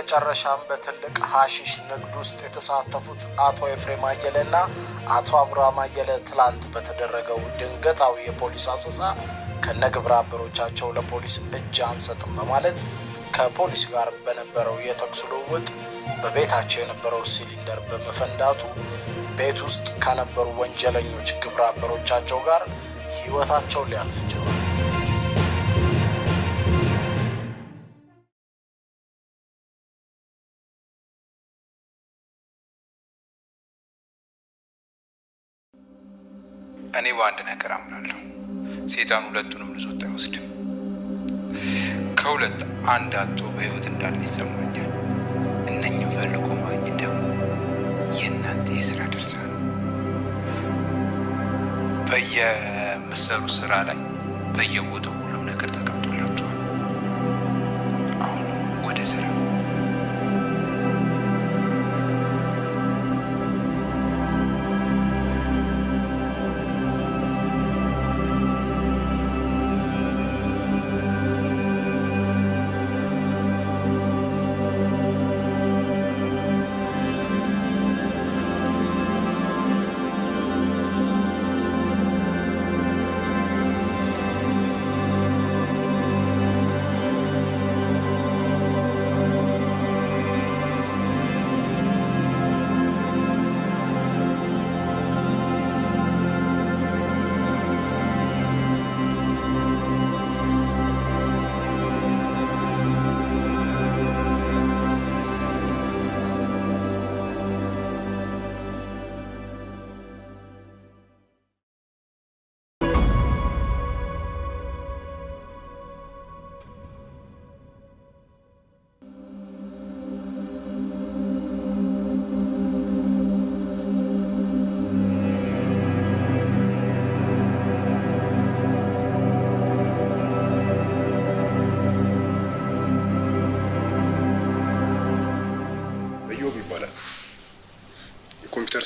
በመጨረሻም በትልቅ ሐሺሽ ንግድ ውስጥ የተሳተፉት አቶ ኤፍሬም አየለና አቶ አብርሃም አየለ ትላንት በተደረገው ድንገታዊ የፖሊስ አሰሳ ከነግብረ አበሮቻቸው ለፖሊስ እጅ አንሰጥም በማለት ከፖሊስ ጋር በነበረው የተኩስ ልውውጥ በቤታቸው የነበረው ሲሊንደር በመፈንዳቱ ቤት ውስጥ ከነበሩ ወንጀለኞች ግብረ አበሮቻቸው ጋር ሕይወታቸው ሊያልፍ ችሏል። እኔ በአንድ ነገር አምናለሁ። ሴጣን ሁለቱንም ልዞት አይወስድም። ከሁለት አንድ አጥቶ በህይወት እንዳለ ይሰማኛል። እነኝም ፈልጎ ማግኘት ደግሞ የእናንተ የስራ ድርሻ ነው። በየምትሰሩ ስራ ላይ በየቦታው ሁሉም ነገር ተቀምጦላችኋል። አሁን ወደ ስራ።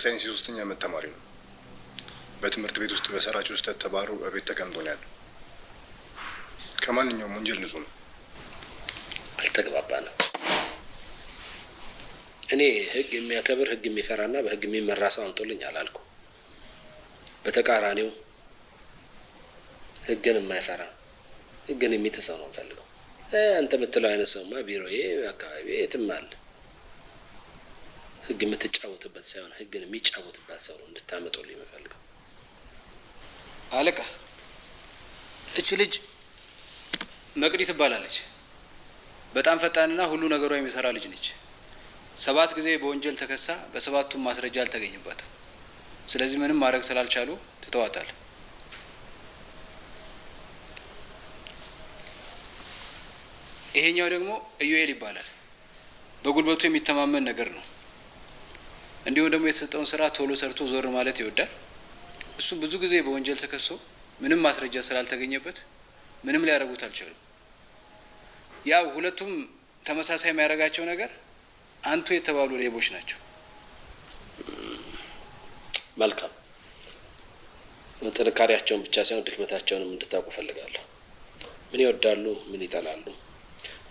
ሳይንስ ሶስተኛ ዓመት ተማሪ ነው። በትምህርት ቤት ውስጥ በሰራቸው ስህተት ተባሮ እቤት ተቀምጦ ነው ያለው። ከማንኛውም ወንጀል ንጹህ ነው። አልተግባባንም። እኔ ህግ የሚያከብር ህግ የሚፈራና በህግ የሚመራ ሰው አምጦልኝ አላልኩ። በተቃራኒው ህግን የማይፈራ ህግን የሚጥሰው ነው ፈልገው። አንተ የምትለው አይነት ሰውማ ቢሮዬ አካባቢ የትም አለ። ህግ የምትጫወትበት ሳይሆን ህግን የሚጫወትበት ሰው ነው እንድታመጡልኝ የምፈልገው። አለቃ፣ እቺ ልጅ መቅዲ ትባላለች። በጣም ፈጣንና ሁሉ ነገሯ የሚሰራ ልጅ ነች። 7 ጊዜ በወንጀል ተከሳ በ7ቱም ማስረጃ አልተገኘባትም። ስለዚህ ምንም ማድረግ ስላልቻሉ ትተዋታል። ይሄኛው ደግሞ ኢዩኤል ይባላል። በጉልበቱ የሚተማመን ነገር ነው። እንዲሁም ደግሞ የተሰጠውን ስራ ቶሎ ሰርቶ ዞር ማለት ይወዳል። እሱ ብዙ ጊዜ በወንጀል ተከሶ ምንም ማስረጃ ስላልተገኘበት ምንም ሊያደርጉት አልቻሉም። ያው ሁለቱም ተመሳሳይ የሚያደርጋቸው ነገር አንቱ የተባሉ ሌቦች ናቸው። መልካም። ጥንካሬያቸውን ብቻ ሳይሆን ድክመታቸውንም እንድታውቁ ፈልጋለሁ። ምን ይወዳሉ፣ ምን ይጠላሉ፣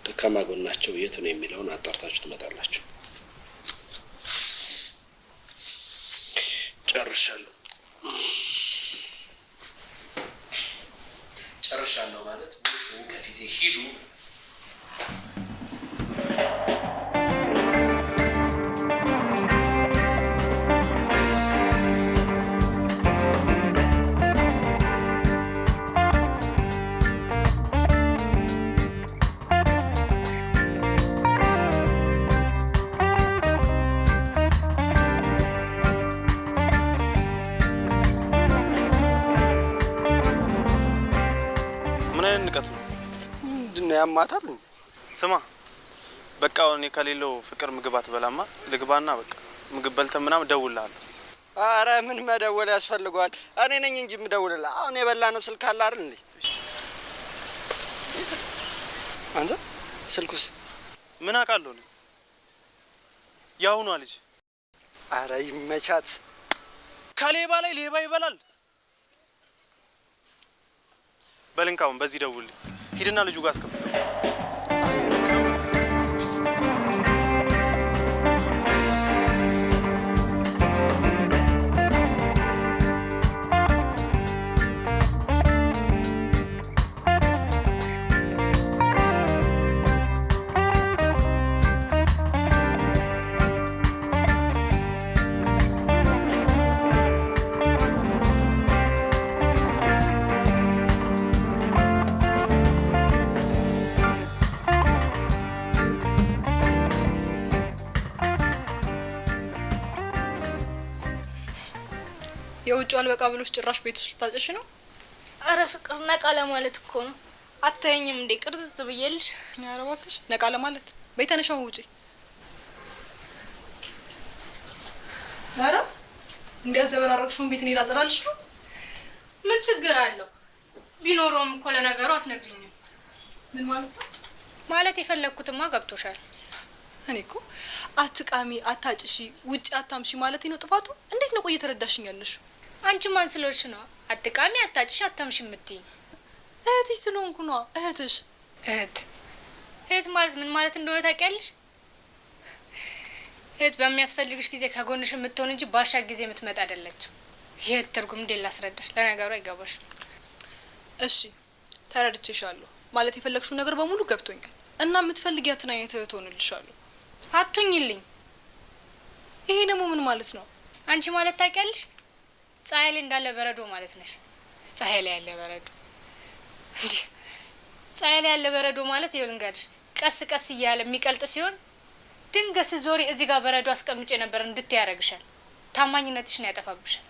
ደካማ ጎናቸው የቱ ነው የሚለውን አጣርታችሁ ትመጣላችሁ። ጨርሻለሁ ማለት ከፊቴ ሂዱ። ያማታል። ስማ በቃ እኔ ከሌለው ፍቅር ምግብ አትበላማ። ልግባና በቃ ምግብ በልተን ምናምን እደውልልሃለሁ። አረ ምን መደወል ያስፈልገዋል? እኔ ነኝ እንጂ የምደውልልህ። አሁን የበላነው ስልክ አለ አይደል እንዴ? አንተ ስልኩስ ምን አውቃለሁ እኔ። ያውኗ ልጅ አረ ይመቻት። ከሌባ ላይ ሌባ ይበላል። በልንካውን በዚህ ደውልልኝ። ሂድና ልጁ ጋር አስከፍተው። የውጭ አልበቃ ብሎሽ ጭራሽ ቤት ውስጥ ልታጨሽ ነው? አረ ፍቅር ነቃ ለማለት እኮ ነው። አታየኝም እንዴ ቅርጽ ብዬልሽ? ኧረ እባክሽ ነቃ ለማለት በይተነሻው ውጪ። ኧረ እንዲያዘበራረቅሽውን ቤት እኔ ላጸዳልሽ ነው። ምን ችግር አለው? ቢኖረውም እኮ ለነገሩ አትነግሪኝም። ምን ማለት ነው? ማለት የፈለግኩትማ ገብቶሻል። እኔ እኮ አትቃሚ፣ አታጭሺ፣ ውጪ አታምሺ ማለት ነው ጥፋቱ። እንዴት ነው ቆይ እየተረዳሽኝ ያለሽ? አንቺ ማን ስለሆንሽ ነው አትቃሚ፣ አታጭሺ፣ አታምሺ የምትይኝ? እህትሽ ስለሆንኩ ነው። እህትሽ እህት ማለት ምን ማለት እንደሆነ ታውቂያለሽ? እህት በሚያስፈልግሽ ጊዜ ከጎንሽ የምትሆን እንጂ ባሻ ጊዜ የምትመጣ አይደለችም። ይህ ትርጉም እንዴት ላስረዳሽ? ለነገሩ አይገባሽም። እሺ ተረድቼሻለሁ። ማለት የፈለግሽው ነገር በሙሉ ገብቶኛል። እና የምትፈልጊያትን አይነት እህት ሆንልሻለሁ። አቱኝልኝ። ይሄ ደግሞ ምን ማለት ነው? አንቺ ማለት ታውቂያለሽ? ፀሐይ ላይ እንዳለ በረዶ ማለት ነሽ። ፀሐይ ላይ ያለ በረዶ እንዴ! ፀሐይ ላይ ያለ በረዶ ማለት ይልንገርሽ፣ ቀስ ቀስ እያለ የሚቀልጥ ሲሆን ድንገት ስትዞሪ እዚህ ጋር በረዶ አስቀምጬ ነበር እንድትይ ያደርግሻል። ታማኝነትሽን ያጠፋብሻል።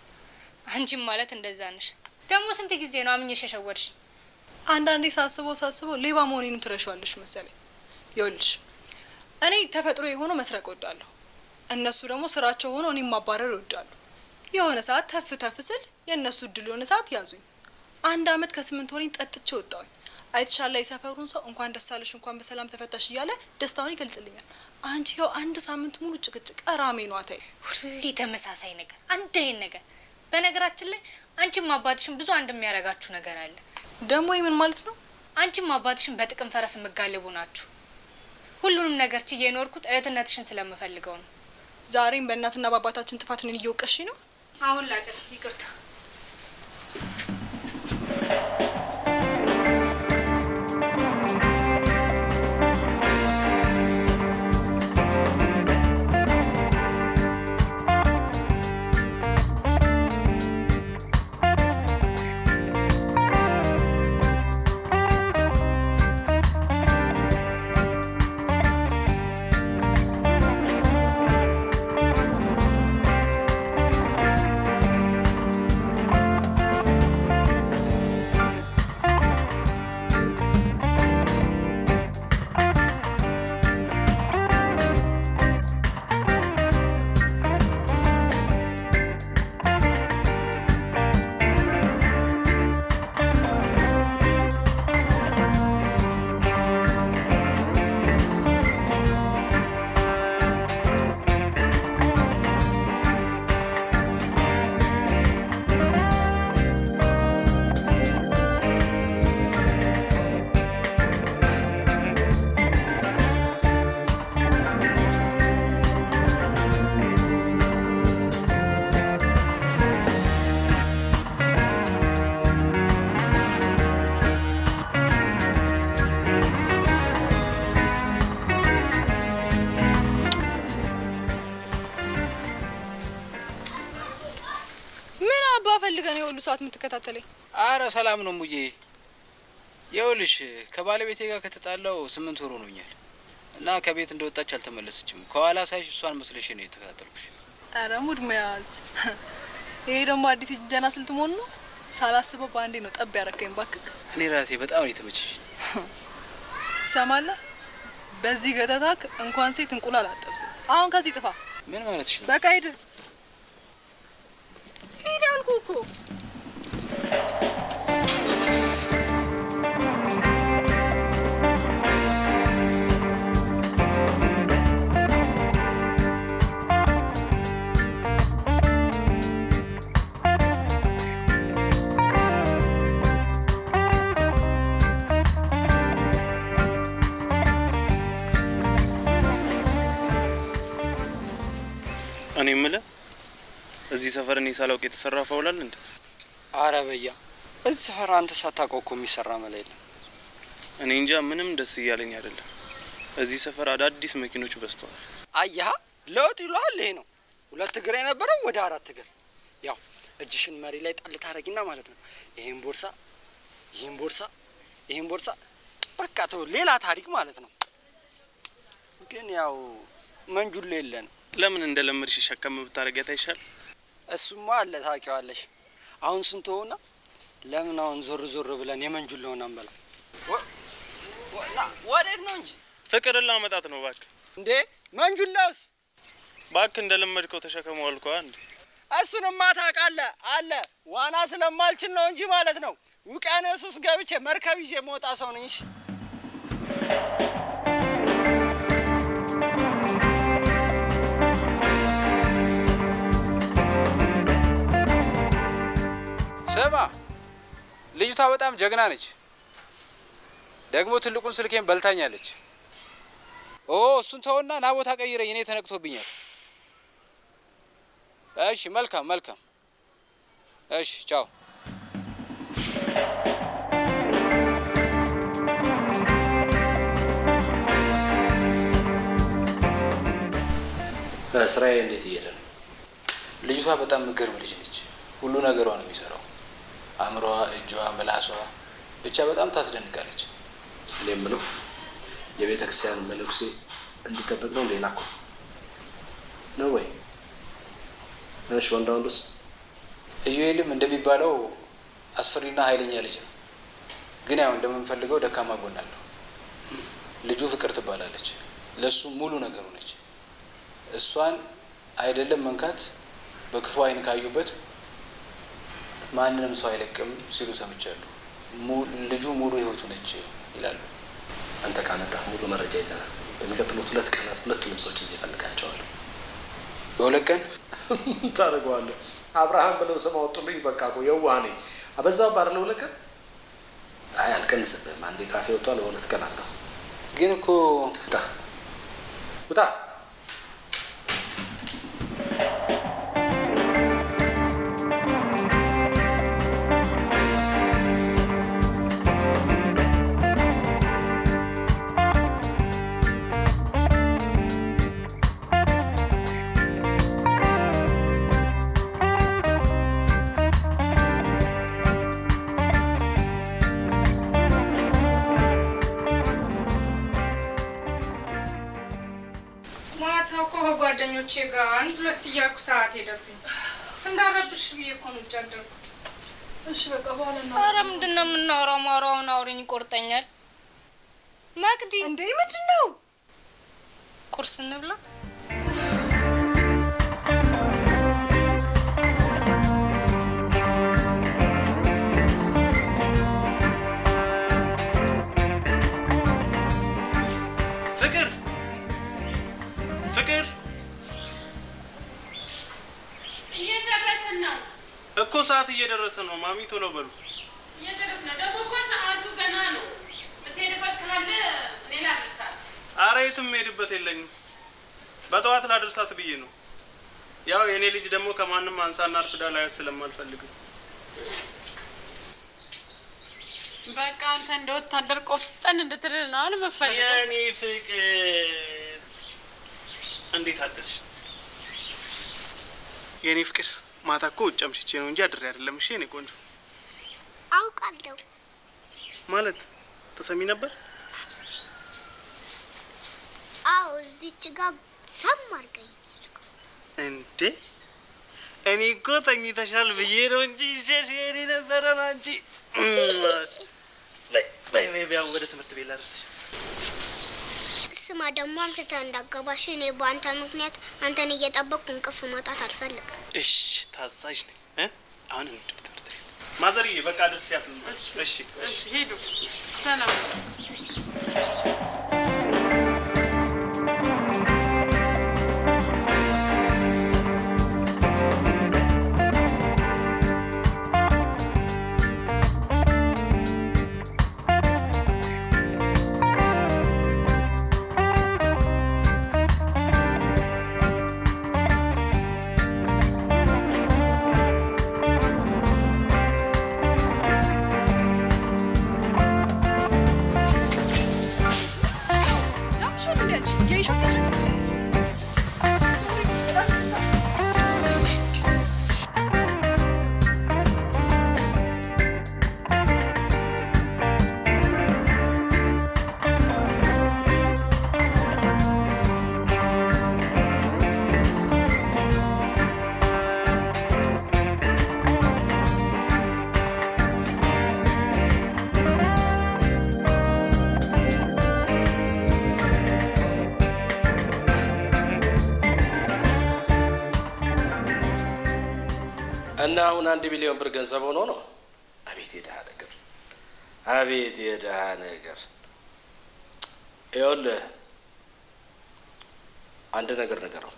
አንቺም ማለት እንደዛ ነሽ። ደግሞ ስንት ጊዜ ነው አምኜሽ የሸወድሽ? አንዳንዴ ሳስበው ሌባ መሆኔንም ትረሻዋለሽ መሰለኝ። ይኸውልሽ እኔ ተፈጥሮ የሆነው መስረቅ እወዳለሁ። እነሱ ደግሞ ስራቸው ሆኖ እኔም ማባረር እወዳለሁ። የሆነ ሰዓት ተፍ ስል የእነሱ እድል የሆነ ሰዓት ያዙኝ። 1 አመት ከ8 ወሬን ጠጥቼ ወጣሁኝ። አይተሻላ የሰፈሩን ሰው እንኳን ደስ አለሽ እንኳን በሰላም ተፈታሽ እያለ ደስታውን ይገልጽልኛል። አንቺ ይኸው 1 ሳምንት ሙሉ ጭቅጭቅ አራሜ ነው። አታይ ሁሌ ተመሳሳይ ነገር፣ አንድ አይነት ነገር። በነገራችን ላይ አንቺም አባትሽን ብዙ አንድ የሚያረጋችሁ ነገር አለ። ደግሞ ምን ማለት ነው? አንቺም አባትሽን በጥቅም ፈረስ የምጋልቡ ናችሁ። ሁሉንም ነገር ችዬ የኖርኩት እህትነትሽን ስለምፈልገው ነው። ዛሬም በእናትና በአባታችን ጥፋት ነን እየወቀሽ ነው። አሁን ላጨስ፣ ይቅርታ። ፈልገን የሁሉ ሰዓት የምትከታተለኝ? አረ ሰላም ነው ሙዬ። ይኸውልሽ ከባለቤቴ ጋር ከተጣላው 8 ወር ሆኖኛል እና ከቤት እንደወጣች አልተመለሰችም። ከኋላ ሳይሽ እሷን መስለሽ ነው የተከታተልኩሽ። አረ ሙድ መያዝ። ይሄ ደግሞ አዲስ ጀና ስልት መሆኑ ነው። ሳላስበው ባንዴ ነው ጠብ ያረከኝ። ባክክ እኔ ራሴ በጣም ነው የተመቸሽ። ትሰማለህ? በዚህ ገተታክ እንኳን ሴት እንቁላል አጠብስ። አሁን ከዚህ ጥፋ። ምን ማለትሽ ነው? በቃ ሂድ ሂድ አልኩህ እኮ። እኔ የምልህ እዚህ ሰፈር እኔ ሳላውቅ የተሰራ ፋውላል እንዴ? አረ በያ እዚህ ሰፈር አንተ ሳታውቀው እኮ የሚሰራ መላ የለም። እኔ እንጃ ምንም ደስ እያለኝ አይደለም። እዚህ ሰፈር አዳዲስ መኪኖች በዝተዋል። አያ ለውጥ ይሏል። ይሄ ነው 2 እግር የነበረው ወደ 4 እግር። ያው እጅሽን መሪ ላይ ጣል ታረጊና ማለት ነው ይሄን ቦርሳ በቃ ተው፣ ሌላ ታሪክ ማለት ነው። ግን ያው መንጁል የለን። ለምን እንደለመድሽ ሸከም ብታረጊያት አይሻል? እሱማ አለ ታውቂዋለሽ። አሁን ስንቶና ለምን አሁን ዞር ዞር ብለን የመንጁን ለሆነ አንበላ? ወዴት ነው እንጂ ፍቅርን ላመጣት ነው እባክህ። እንዴ መንጁን ለውስ እባክህ እንደለመድከው ተሸከመው አልኳ እንዴ። እሱንማ ታውቃለህ አለ ዋና ስለማልችል ነው እንጂ ማለት ነው። ውቅያኖስ ውስጥ ገብቼ መርከብ ይዤ መውጣ ሰው ነኝ። ስማ ልጅቷ በጣም ጀግና ነች። ደግሞ ትልቁን ስልኬን በልታኛለች። እሱን ተውና ና ቦታ ቀይረኝ፣ እኔ ተነቅቶብኛል። እሺ መልካም መልካም። እሺ ቻው። ስራዬ እንዴት እየሄደ ነው? ልጅቷ በጣም ምገርም ልጅ ነች። ሁሉ ነገሯ ነው የሚሰራው። አእምሮዋ፣ እጇ፣ ምላሷ ብቻ በጣም ታስደንቃለች። እኔ የምለው የቤተ ክርስቲያን መነኩሴ እንዲጠበቅ ነው ሌላ እኮ ነው ወይ? እሺ ወንዳ ወንዱስ? ኢዩኤልም እንደሚባለው አስፈሪና ኃይለኛ ልጅ ነው። ግን ያው እንደምንፈልገው ደካማ ጎን አለው። ልጁ ፍቅር ትባላለች። ለሱ ሙሉ ነገሩ ነች። እሷን አይደለም መንካት በክፉ አይን ካዩበት ማንንም ሰው አይለቅም ሲሉ ሰምቻለሁ። ልጁ ሙሉ ህይወቱ ነች ይላሉ። አንተ ካመጣህ ሙሉ መረጃ ይዘናል። በሚቀጥሉት 2 ቀናት ሁለቱንም ሰዎች እዚህ እፈልጋቸዋለሁ። በ2 ቀን ታደርገዋለህ? አብርሃም ብለው ስም አወጡልኝ። በቃ እኮ የዋህ ነኝ። አበዛው ባለ 2 ቀን። አይ አልቀንስብህም። አንዴ ካፌ ወጥቷል። በ2 ቀን አለው። ግን እኮ ውጣ። ጓደኞቼ ጋር 1-2 እያልኩ ሰዓት ሄደብኝ። እንዳረብሽ ብዬ እኮ ነው ጫደርኩት። እሺ በቃ በኋላ ነው። ኧረ ምንድን ነው የምናወራው? ማውራውን አውሪኝ፣ ይቆርጠኛል። መቅዲ እንዴ ምንድን ነው? ቁርስ እንብላ። ፍቅር እየጨረስን ነው እኮ ሰዓት እየደረሰ ነው። ማሚ ቶሎ በሉ። እየጨረስን ነው። ደግሞ እኮ ሰዓቱ ገና ነው። የምትሄድበት ካለ እኔ ላድርሳት። ኧረ የትም የምሄድበት የለኝም። በጠዋት ላድርሳት ብዬ ነው። ያው የኔ ልጅ ደግሞ ከማንም አንሳና አርፍዳ ላያት ስለማልፈልግ። በቃ አንተ እንደ ወታደር ቆፍጠን እንድትድር ነው አለ መፈልግ። የኔ ፍቅር እንዴት አደርሽ? የኔ ፍቅር ማታ እኮ ውጭ አምሽቼ ነው እንጂ አድሬ አይደለም። እሺ የኔ ቆንጆ። አውቃለሁ ማለት ተሰሚ ነበር? አዎ እዚች ጋር ሰም አድርገኝ እንዴ። እኔ እኮ ተኝተሻል ብዬ ነው እንጂ ይዤሽ የኔ ነበረ ነው እንጂ። በይ ቢያው ወደ ትምህርት ቤት ላድርስሽ። ስማ ደግሞ አምሽተህ እንዳገባሽ። እኔ በአንተ ምክንያት አንተን እየጠበቅኩ እንቅልፍ ማጣት አልፈልግም። እሺ ታዛዥ ነኝ። አሁን እንሂድ ትምህርት ቤት። ማዘርዬ በቃ አድርሲያት። እሺ እሺ ሄዱ። ሰላም እና አሁን 1 ቢሊዮን ብር ገንዘብ ሆኖ ነው። አቤት የድሃ ነገር፣ አቤት የድሃ ነገር። ይኸውልህ አንድ ነገር ነገረው።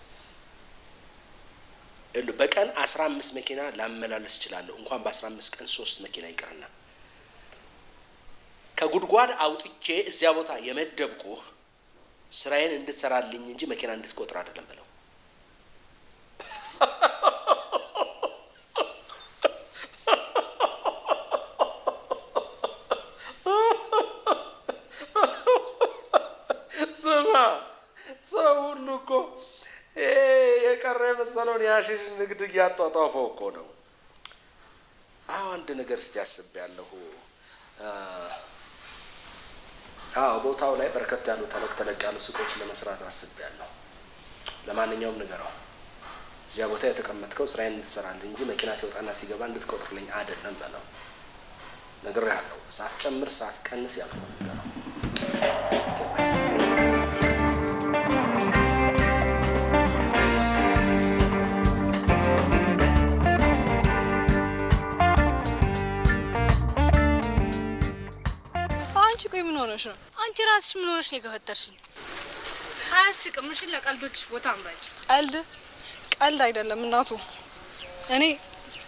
በቀን 15 መኪና ላመላለስ እችላለሁ። እንኳን በ15 ቀን 3 መኪና ይቅርና ከጉድጓድ አውጥቼ እዚያ ቦታ የመደብኩህ ስራዬን እንድትሰራልኝ እንጂ መኪና እንድትቆጥር አይደለም ብለው። ስማ ሰው ሁሉ እኮ የቀረ የመሰለውን የሀሺሽ ንግድ እያጧጧፈው እኮ ነው። አንድ ነገር እስቲ አስቤያለሁ። ቦታው ላይ በርከት ያሉ ተለቅ ያሉ ሱቆች ለመስራት አስቤያለሁ። ለማንኛውም ንገረው እዚያ ቦታ የተቀመጥከው ስራዬን እንድትሰራልኝ እንጂ መኪና ሲወጣና ሲገባ እንድትቆጥርልኝ አይደለም በለው። ነግሬሃለሁ። ሳትጨምር ሳትቀንስ ያልኩህ ንገረው። ቆይ ምን ሆነሽ ነው? አንቺ ራስሽ ምን ሆነሽ ነው የገፈተርሽኝ? አያስቅም። እሺ ለቀልዶችሽ ቦታ አምራጭ። ቀልድ አይደለም እናቱ፣ እኔ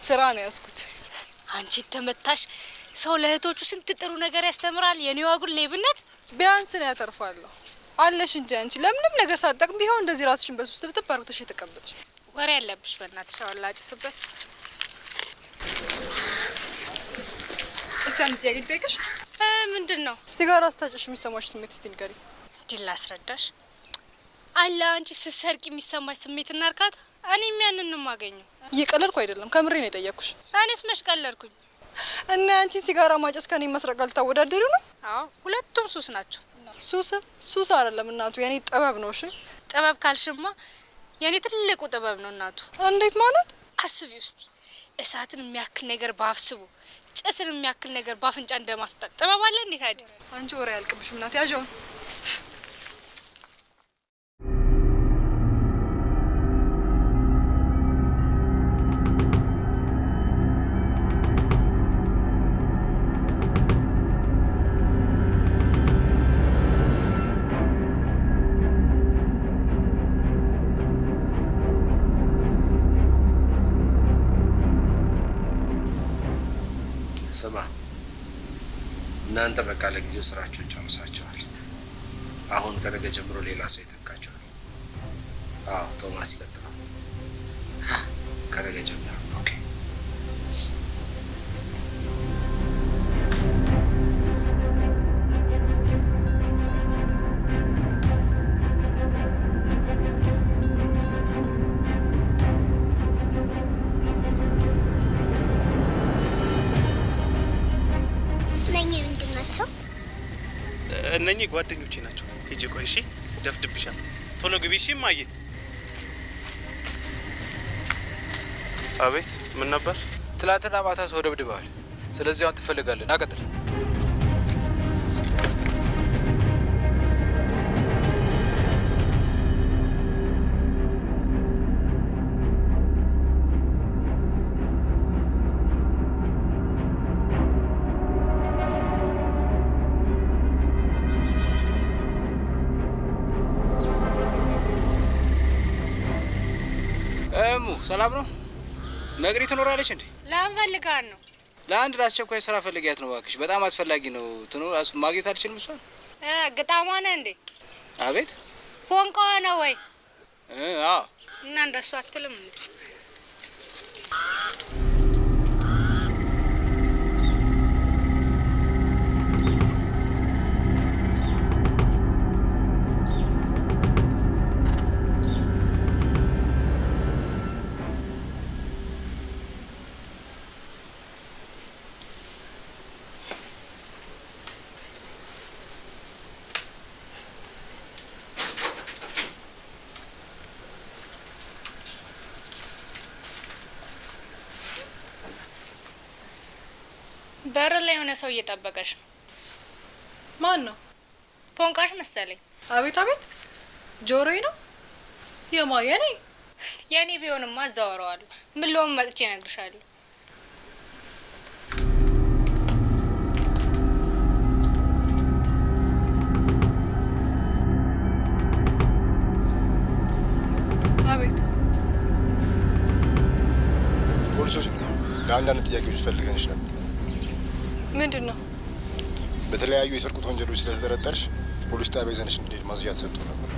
ስራ ነው ያዝኩት። አንቺ ተመታሽ። ሰው ለእህቶቹ ስንት ጥሩ ነገር ያስተምራል። የኔዋ ጉድ ሌብነት። ቢያንስ ነው ያተርፋለሁ አለሽ እንጂ አንቺ ለምንም ነገር ሳትጠቅም ቢሆን እንደዚህ ራስሽን በሱስ ትብትብ አርግተሽ የተቀበጥሽ ወሬ ያለብሽ። በእናትሽ አወላጭስበት። እስቲ አንቺ ያግዴከሽ ምንድን ነው? ሲጋራ ስታጨሽ የሚሰማሽ ስሜት እስቲ ንገሪኝ። ዲላ አስረዳሽ አላ። አንቺ ስትሰርቂ የሚሰማሽ ስሜትና እርካታ እኔም ያንን ነው የማገኘው። እየቀለድኩ አይደለም፣ ከምሬ ነው የጠየቅኩሽ። እኔስ መች ቀለድኩኝ? እና አንቺን ሲጋራ ማጨስ ከኔ መስረቅ አልታወዳደሪው ነው? አዎ ሁለቱም ሱስ ናቸው። ሱስ አይደለም እናቱ፣ የኔ ጥበብ ነው። እሺ ጥበብ ካልሽማ የኔ ትልቁ ጥበብ ነው እናቱ። እንዴት ማለት? አስቢ ውስጥ እሳትን የሚያክል ነገር ባፍስቡ ጭስን የሚያክል ነገር ባፍንጫ እንደማስጣት ጥበብ አለ እንዴ ታዲያ? አንቺ ወሬ ያልቅብሽም እናት ያዣው። ስማ እናንተ በቃ ለጊዜው ስራችሁን ጨርሳችኋል። አሁን ከነገ ጀምሮ ሌላ ሰው ይተካችኋል። ቶማስ ይቀጥላል ከነገ ጀምሮ። ኦኬ እነኚህ ጓደኞቼ ናቸው። ሂጂ ቆይ እሺ፣ ደፍድብሻል። ቶሎ ግቢ እሺ። እማዬ። አቤት። ምን ነበር? ትላንትና ማታ ሰው ደብድበዋል። ስለዚህ አሁን ትፈልጋለን። አቀጥል። ሰላም ነው? ነግሪ ትኖራለች እንዴ? ላንፈልጋን ነው። ለአንድ አስቸኳይ ስራ ፈልጊያት ነው እባክሽ። በጣም አስፈላጊ ነው። ማግኘት አልችልም እሷን። ግጣሟ ነህ እንዴ? አቤት። ፎንቃዋ ነው ወይ? አዎ። እና እንደሱ አትልም እንዴ? በር ላይ የሆነ ሰው እየጠበቀሽ ነው። ማን ነው? ፎንቃሽ መሰለኝ። አቤት አቤት፣ ጆሮዬ ነው። የማየኔ የኔ ቢሆንማ አዛወራዋለሁ። ምን ለሆነ መጥቼ እነግርሻለሁ። አቤት። ፖሊሶች ለአንዳንድ ጥያቄዎች ፈልገንሽ ነበር። ምንድን ነው? በተለያዩ የስርቆት ወንጀሎች ስለተጠረጠርሽ ፖሊስ ጣቢያ ይዘንሽ እንድንሄድ ማዝዣ ተሰጥቶ ነበር።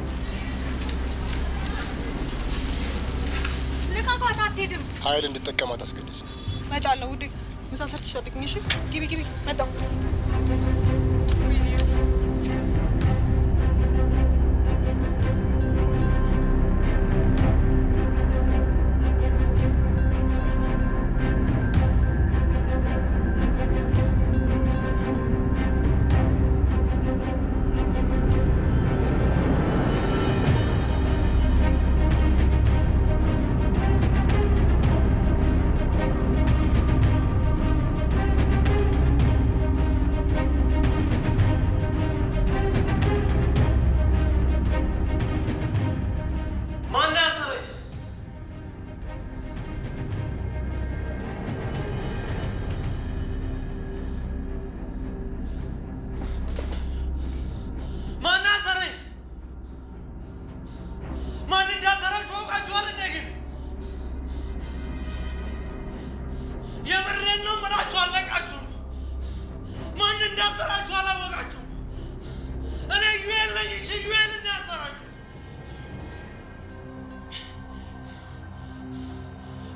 ልቀቋት፣ አትሄድም። ኃይል እንድጠቀም አታስገድጅ። እመጣለሁ ውዴ። ምሳ ሰርተሽ ጠብቂኝ እሺ? ግቢ ግቢ። መጣሁ።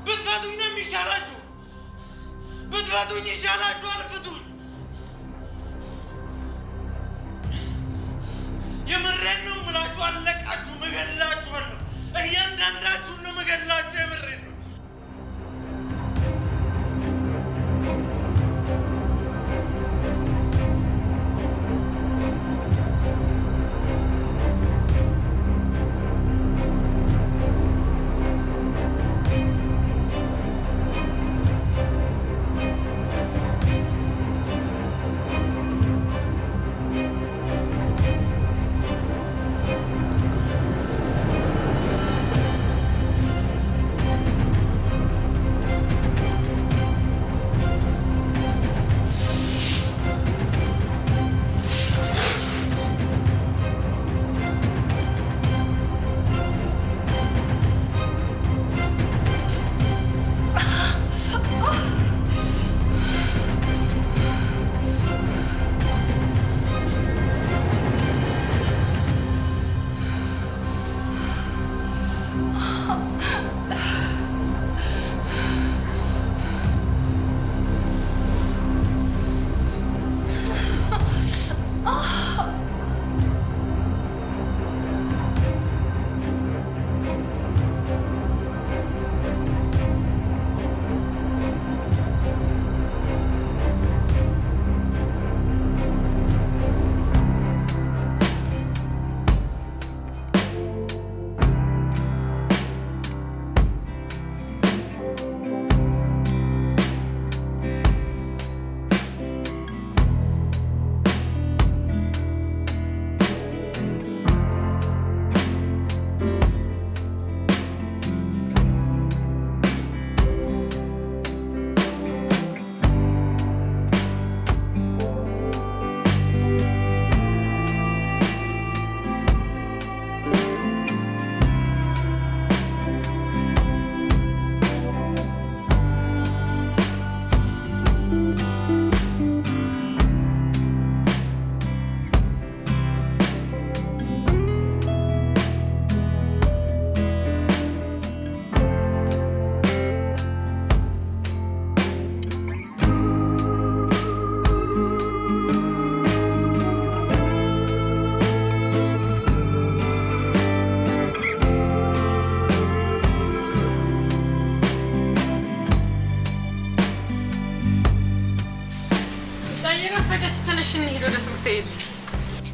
ብትፈቱኝ ነው የሚሻላችሁ። ብትፈቱኝ ይሻላችኋል። ፍቱኝ። የምሬን ነው የምላችሁ። አለቃችሁም፣ እገድላችኋለሁ። እያንዳንዳችሁን ነው የምገድላችሁ። የምሬን ነው።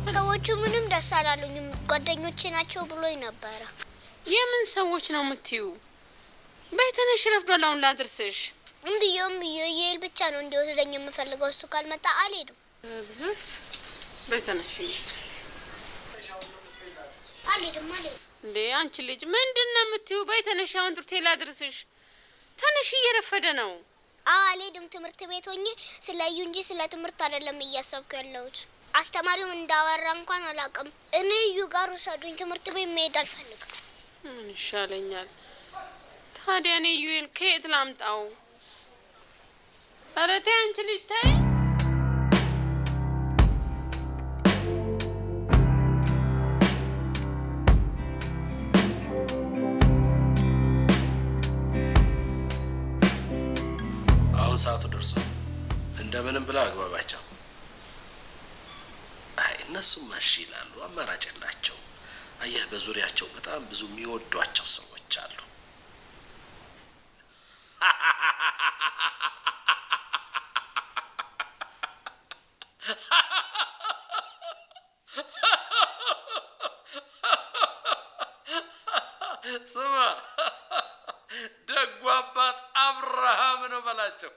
ሰዎቹ ምንም ደስ አላሉኝም። ጓደኞቼ ናቸው ብሎኝ ነበረ። የምን ሰዎች ነው የምትዩ? በይተነሽ ረፍዷል። አሁን ላድርስሽ። እምብዬ ይሄል ብቻ ነው እንዲወስደኝ የምፈልገው። እሱ ካልመጣ አልሄድም። በይተነሽ አልሄድም። እንዴ አንቺ ልጅ ምንድነው የምትዩ? በይ ተነሽ፣ አሁን ትምህርት ቤት ላድርስሽ። ተነሽ፣ እየረፈደ ነው። አልሄድም። ትምህርት ቤት ሆኜ ስለ እዩ እንጂ ስለ ትምህርት አይደለም እያሰብኩ ያለሁት። አስተማሪው እንዳወራ እንኳን አላውቅም። እኔ እዩ ጋር ውሰዱኝ፣ ትምህርት ቤት መሄድ አልፈልግም። ምን ይሻለኛል ታዲያ? እኔ እዩን ከየት ላምጣው? ኧረ ተይ አንቺ ልጅ ተይ። አሁን ሰዓቱ ደርሷል። እንደምንም ብላ አግባባቸው። አይ እነሱም እሺ ይላሉ፣ አማራጭ የላቸው። አየህ በዙሪያቸው በጣም ብዙ የሚወዷቸው ሰዎች አሉ። ስማ ደጉ አባት አብርሃም ነው በላቸው።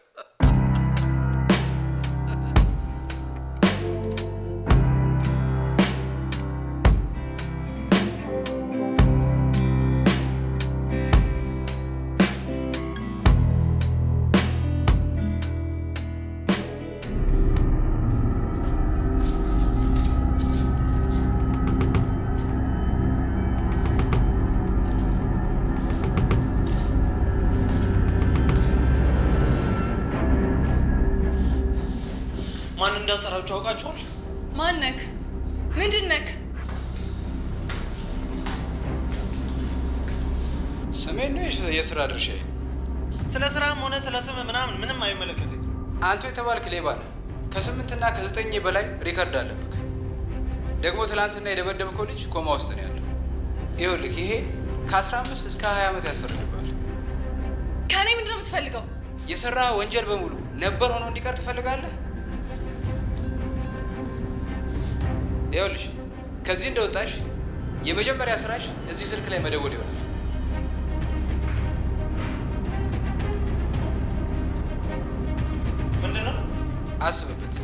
ማን እንዳሰራችሁ አውቃችኋል? ማነክ? ምንድነክ? ስሜን ነው የስራ ድርሻዬ። ስለ ስራም ሆነ ስለ ስም ምንም አይመለከተኝ። አንተ የተባልክ ሌባ ነህ። ከ8 እና ከ9 በላይ ሪከርድ አለብክ። ደግሞ ትላንትና የደበደብከው ልጅ ኮማ ውስጥ ነው ያለው። ይኸውልህ ይሄ ከ15 እስከ 20 ዓመት ያስፈርድብሃል። ከኔ ምንድነው የምትፈልገው? የሰራ ወንጀል በሙሉ ነበር ሆኖ እንዲቀር ትፈልጋለህ? ይኸውልሽ ከዚህ እንደወጣሽ የመጀመሪያ ስራሽ እዚህ ስልክ ላይ መደወል ይሆናል። ምንድነው? አስብበት።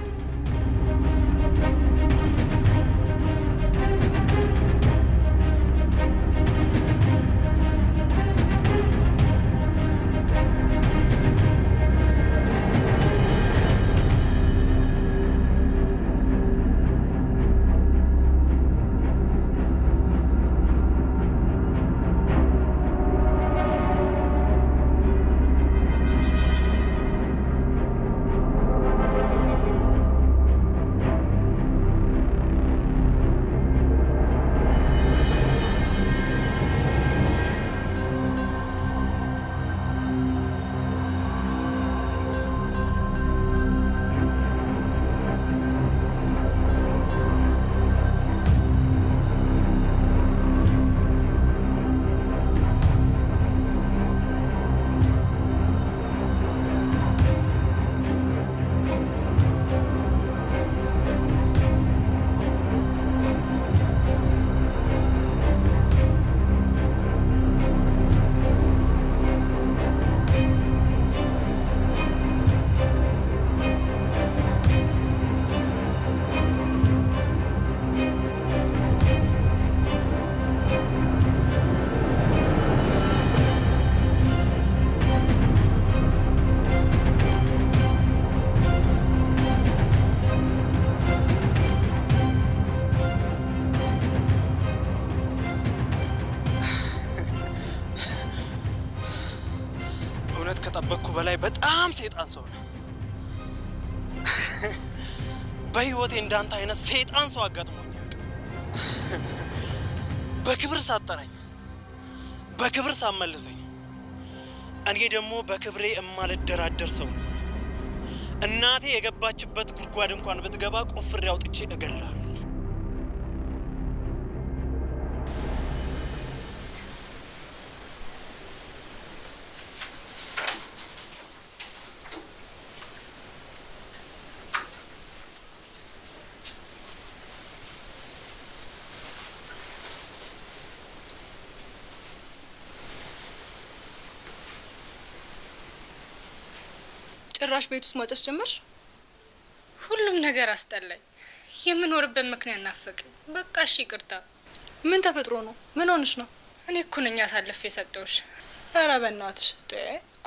ከጠበቅኩ በላይ በጣም ሰይጣን ሰው ነው። በህይወቴ እንዳንተ አይነት ሰይጣን ሰው አጋጥሞኝ ያውቃል። በክብር ሳጠራኝ፣ በክብር ሳመልሰኝ፣ እኔ ደግሞ በክብሬ እማልደራደር ሰው ነው። እናቴ የገባችበት ጉድጓድ እንኳን ብትገባ ቆፍሬ አውጥቼ እገላለሁ። ጭራሽ ቤት ውስጥ ማጨስ ጀመርሽ? ሁሉም ነገር አስጠላኝ። የምኖርበት ምክንያት ናፈቀኝ። በቃ እሺ ይቅርታ። ምን ተፈጥሮ ነው? ምን ሆንሽ ነው? እኔ እኮ ነኝ አሳልፌ የሰጠውሽ። ኧረ በእናትሽ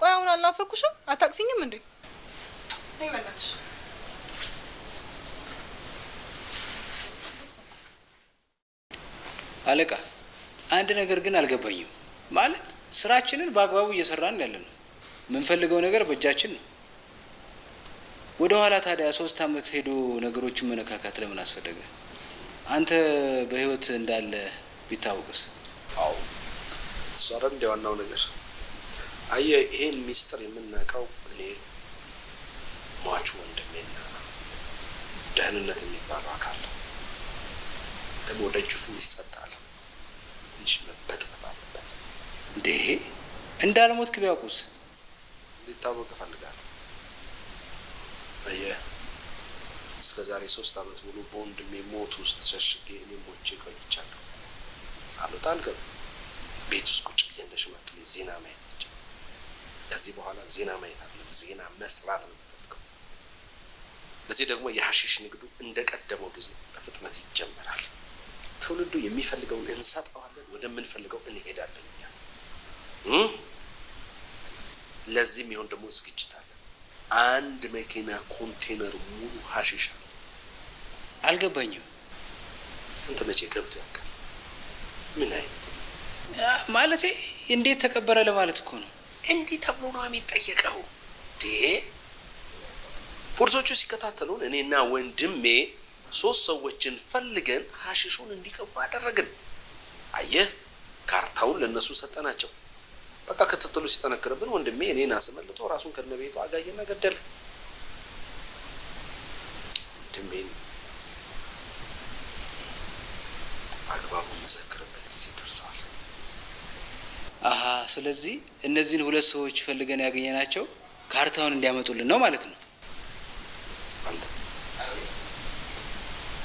ቆይ አሁን አላፈኩሽም? አታቅፊኝም እንዴ? ነይ በእናትሽ። አለቃ አንድ ነገር ግን አልገባኝም። ማለት ስራችንን በአግባቡ እየሰራን ያለ ነው። የምንፈልገው ነገር በእጃችን ነው። ወደ ኋላ ታዲያ 3 አመት ሄዶ ነገሮችን መነካካት ለምን አስፈለገ? አንተ በህይወት እንዳለ ቢታወቅስ? አዎ እሱ አይደል እንደ ዋናው ነገር። አየህ ይሄን ሚስጥር የምናውቀው እኔ ሟቹ ወንድሜና ደህንነት የሚባለው አካል ደግሞ ወደ እጁ ትንሽ ጸጥ አለ። ትንሽ መበጥበጥ አለበት። እንዴ እንዳልሞት ቢያውቁስ? ሊታወቅ እፈልጋለሁ። አየህ እስከ ዛሬ 3 አመት ሙሉ በወንድሜ ሞት ውስጥ ተሸሽጌ እኔ ሞቼ ቆይቻለሁ። አሉት አልገባ ቤት ውስጥ ቁጭ ብዬ እንደ ሽማግሌ ዜና ማየት ብቻ። ከዚህ በኋላ ዜና ማየት አይደለም ዜና መስራት ነው የምፈልገው። ለዚህ ደግሞ የሐሺሽ ንግዱ እንደቀደመው ጊዜ በፍጥነት ይጀመራል። ትውልዱ የሚፈልገውን እንሰጠዋለን፣ ወደምንፈልገው እንሄዳለን። ለዚህም ይሆን ደግሞ ዝግጅት አለ። 1 መኪና ኮንቴነር ሙሉ ሐሺሽ አለ። አልገባኝም። አንተ መቼ ገብቶ ያውቃል? ምን አይነት ማለቴ እንዴት ተቀበረ ለማለት እኮ ነው። እንዲህ ተብሎ ነው የሚጠየቀው። ፖሊሶቹ ሲከታተሉን እኔና ወንድሜ 3 ሰዎችን ፈልገን ሐሺሹን እንዲቀቡ አደረግን። አየህ ካርታውን ለነሱ ሰጠናቸው። በቃ ክትትሉ ሲጠነክርብን ወንድሜ እኔን አስመልጦ ራሱን ከነቤቱ አጋየና ገደለ። ወንድሜን አግባቡ መዘክርበት ጊዜ ደርሰዋል። አሀ ስለዚህ እነዚህን 2 ሰዎች ፈልገን ያገኘናቸው ካርታውን እንዲያመጡልን ነው ማለት ነው። አንተ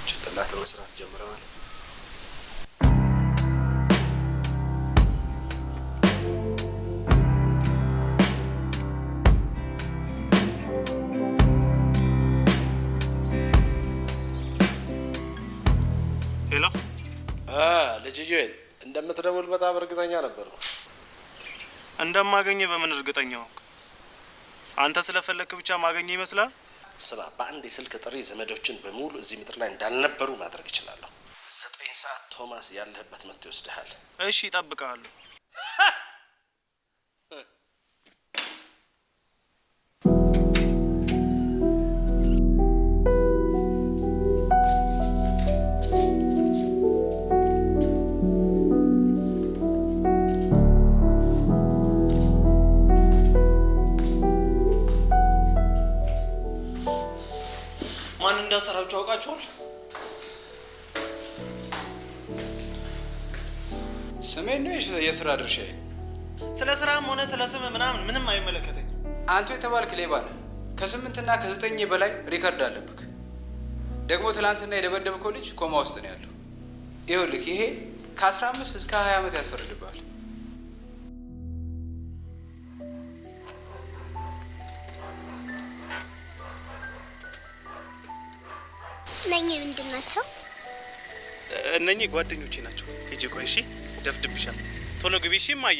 ጭንቅላት መስራት ጀምረ ማለት ነው። ሄሎ ልጅ ጆኤል እንደምትደውል በጣም እርግጠኛ ነበርኩ። እንደማገኘ በምን እርግጠኛ ሆንክ? አንተ ስለፈለክ ብቻ ማገኘ ይመስላል? ስማ በአንድ የስልክ ጥሪ ዘመዶችን በሙሉ እዚህ ምድር ላይ እንዳልነበሩ ማድረግ እችላለሁ። 9 ሰዓት ቶማስ ያለህበት መጥቶ ይወስድሃል። እሺ እጠብቅሃለሁ። ማን እንዳሰራችሁ አውቃችኋል? ስሜን ነው የስራ ድርሻዬ። ስለ ስራም ሆነ ስለ ስም ምንም አይመለከተኝ። አንተ የተባልክ ሌባ ነህ። ከ8 እና ከ9 በላይ ሪከርድ አለብክ። ደግሞ ትላንትና የደበደብከው ልጅ ኮማ ውስጥ ነው ያለው። ይኸውልህ ይሄ ከ15 እስከ 20 ዓመት ያስፈርድብሃል። እነኚህ ምንድን ናቸው? እነኚህ ጓደኞቼ ናቸው። ሂጂ ቆይ እሺ፣ ደፍድብሻል። ቶሎ ግቢ እሺ። እማዬ።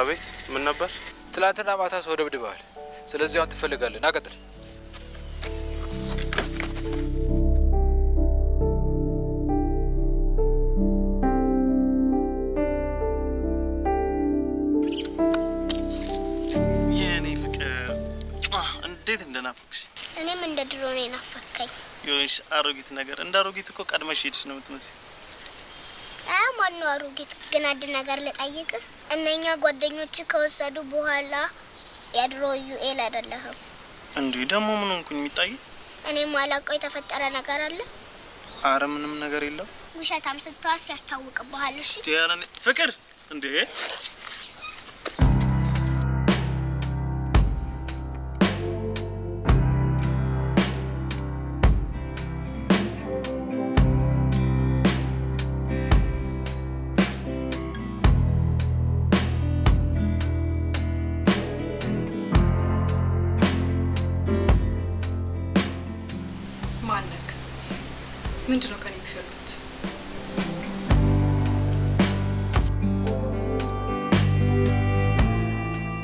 አቤት። ምን ነበር? ትላንትና ማታ ሰው ደብድበሃል። ስለዚህ አሁን ትፈልጋለህ። ና ቀጥል። የኔ ፍቅር እንዴት እንደናፈቅሽ። እኔም እንደ ድሮ ነው የናፈከኝ። ይኸውልሽ አሮጊት ነገር እንደ አሮጊት እኮ ቀድመሽ ሄድሽ ነው የምትመስለው። ማነው አሮጊት? ግን አንድ ነገር ልጠይቅህ። እነኛ ጓደኞች ከወሰዱ በኋላ የድሮ ዩኤል አይደለህም እንዴ? ደግሞ ምን ሆንኩኝ? የሚታይ እኔ ማላውቀው የተፈጠረ ነገር አለ? አረ ምንም ነገር የለም። ውሸታም ስትዋስ ያስታውቅብሃል። እሺ ፍቅር እንዴ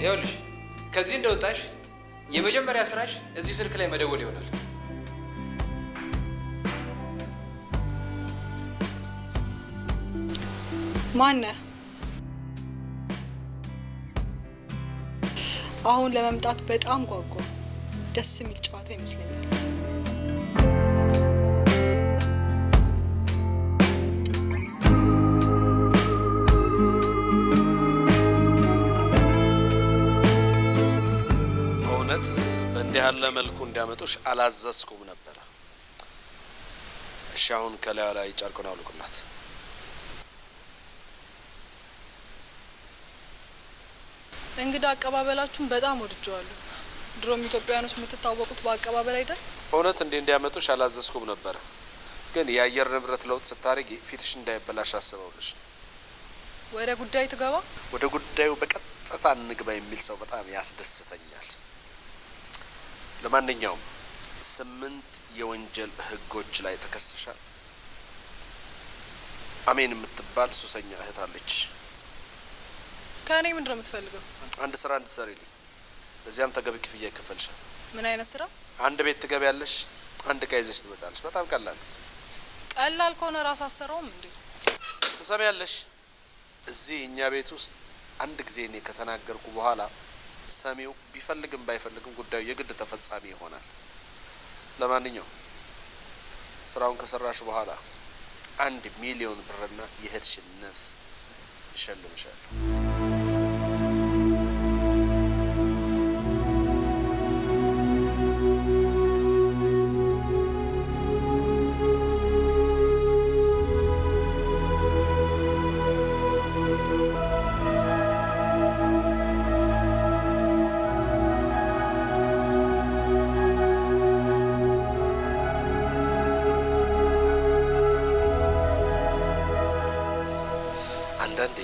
ይኸውልሽ ከዚህ እንደወጣሽ የመጀመሪያ ስራሽ እዚህ ስልክ ላይ መደወል ይሆናል። ማነህ? አሁን ለመምጣት በጣም ጓጓ። ደስ የሚል ጨዋታ ይመስለኛል። በእውነት በእንዲህ ያለ መልኩ እንዲያመጡሽ አላዘዝኩም ነበረ። እሺ አሁን ከላዩ ላይ ጨርቁን አውልቁላት። እንግዳ አቀባበላችሁን በጣም ወድጀዋለሁ። ድሮም ኢትዮጵያውያኖች የምትታወቁት በአቀባበል አይደል? እውነት እንዲያመጡሽ አላዘዝኩም ነበረ፣ ግን የአየር ንብረት ለውጥ ስታደርጊ ፊትሽ እንዳይበላሽ አስበውልሽ። ወደ ጉዳይ ትገባ። ወደ ጉዳዩ በቀጥታ እንግባ የሚል ሰው በጣም ያስደስተኛል። ለማንኛውም 8 የወንጀል ህጎች ላይ ተከሰሻል። አሜን የምትባል ሱሰኛ እህት አለች። ከእኔ ምንድን ነው የምትፈልገው? አንድ ስራ እንድትሰሪልኝ፣ በዚያም ተገቢ ክፍያ ይከፈልሻል። ምን አይነት ስራ? አንድ ቤት ትገቢያለሽ፣ አንድ እቃ ይዘሽ ትመጣለሽ። በጣም ቀላል። ቀላል ከሆነ ራስ አሰራውም እንዴ? ትሰሚያለሽ? እዚህ እኛ ቤት ውስጥ አንድ ጊዜ እኔ ከተናገርኩ በኋላ ሰሚው ቢፈልግም ባይፈልግም ጉዳዩ የግድ ተፈጻሚ ይሆናል። ለማንኛውም ስራውን ከሰራሽ በኋላ 1 ሚሊዮን ብርና የእህትሽን ነፍስ እሸልምሻለሁ። አንዳንዴ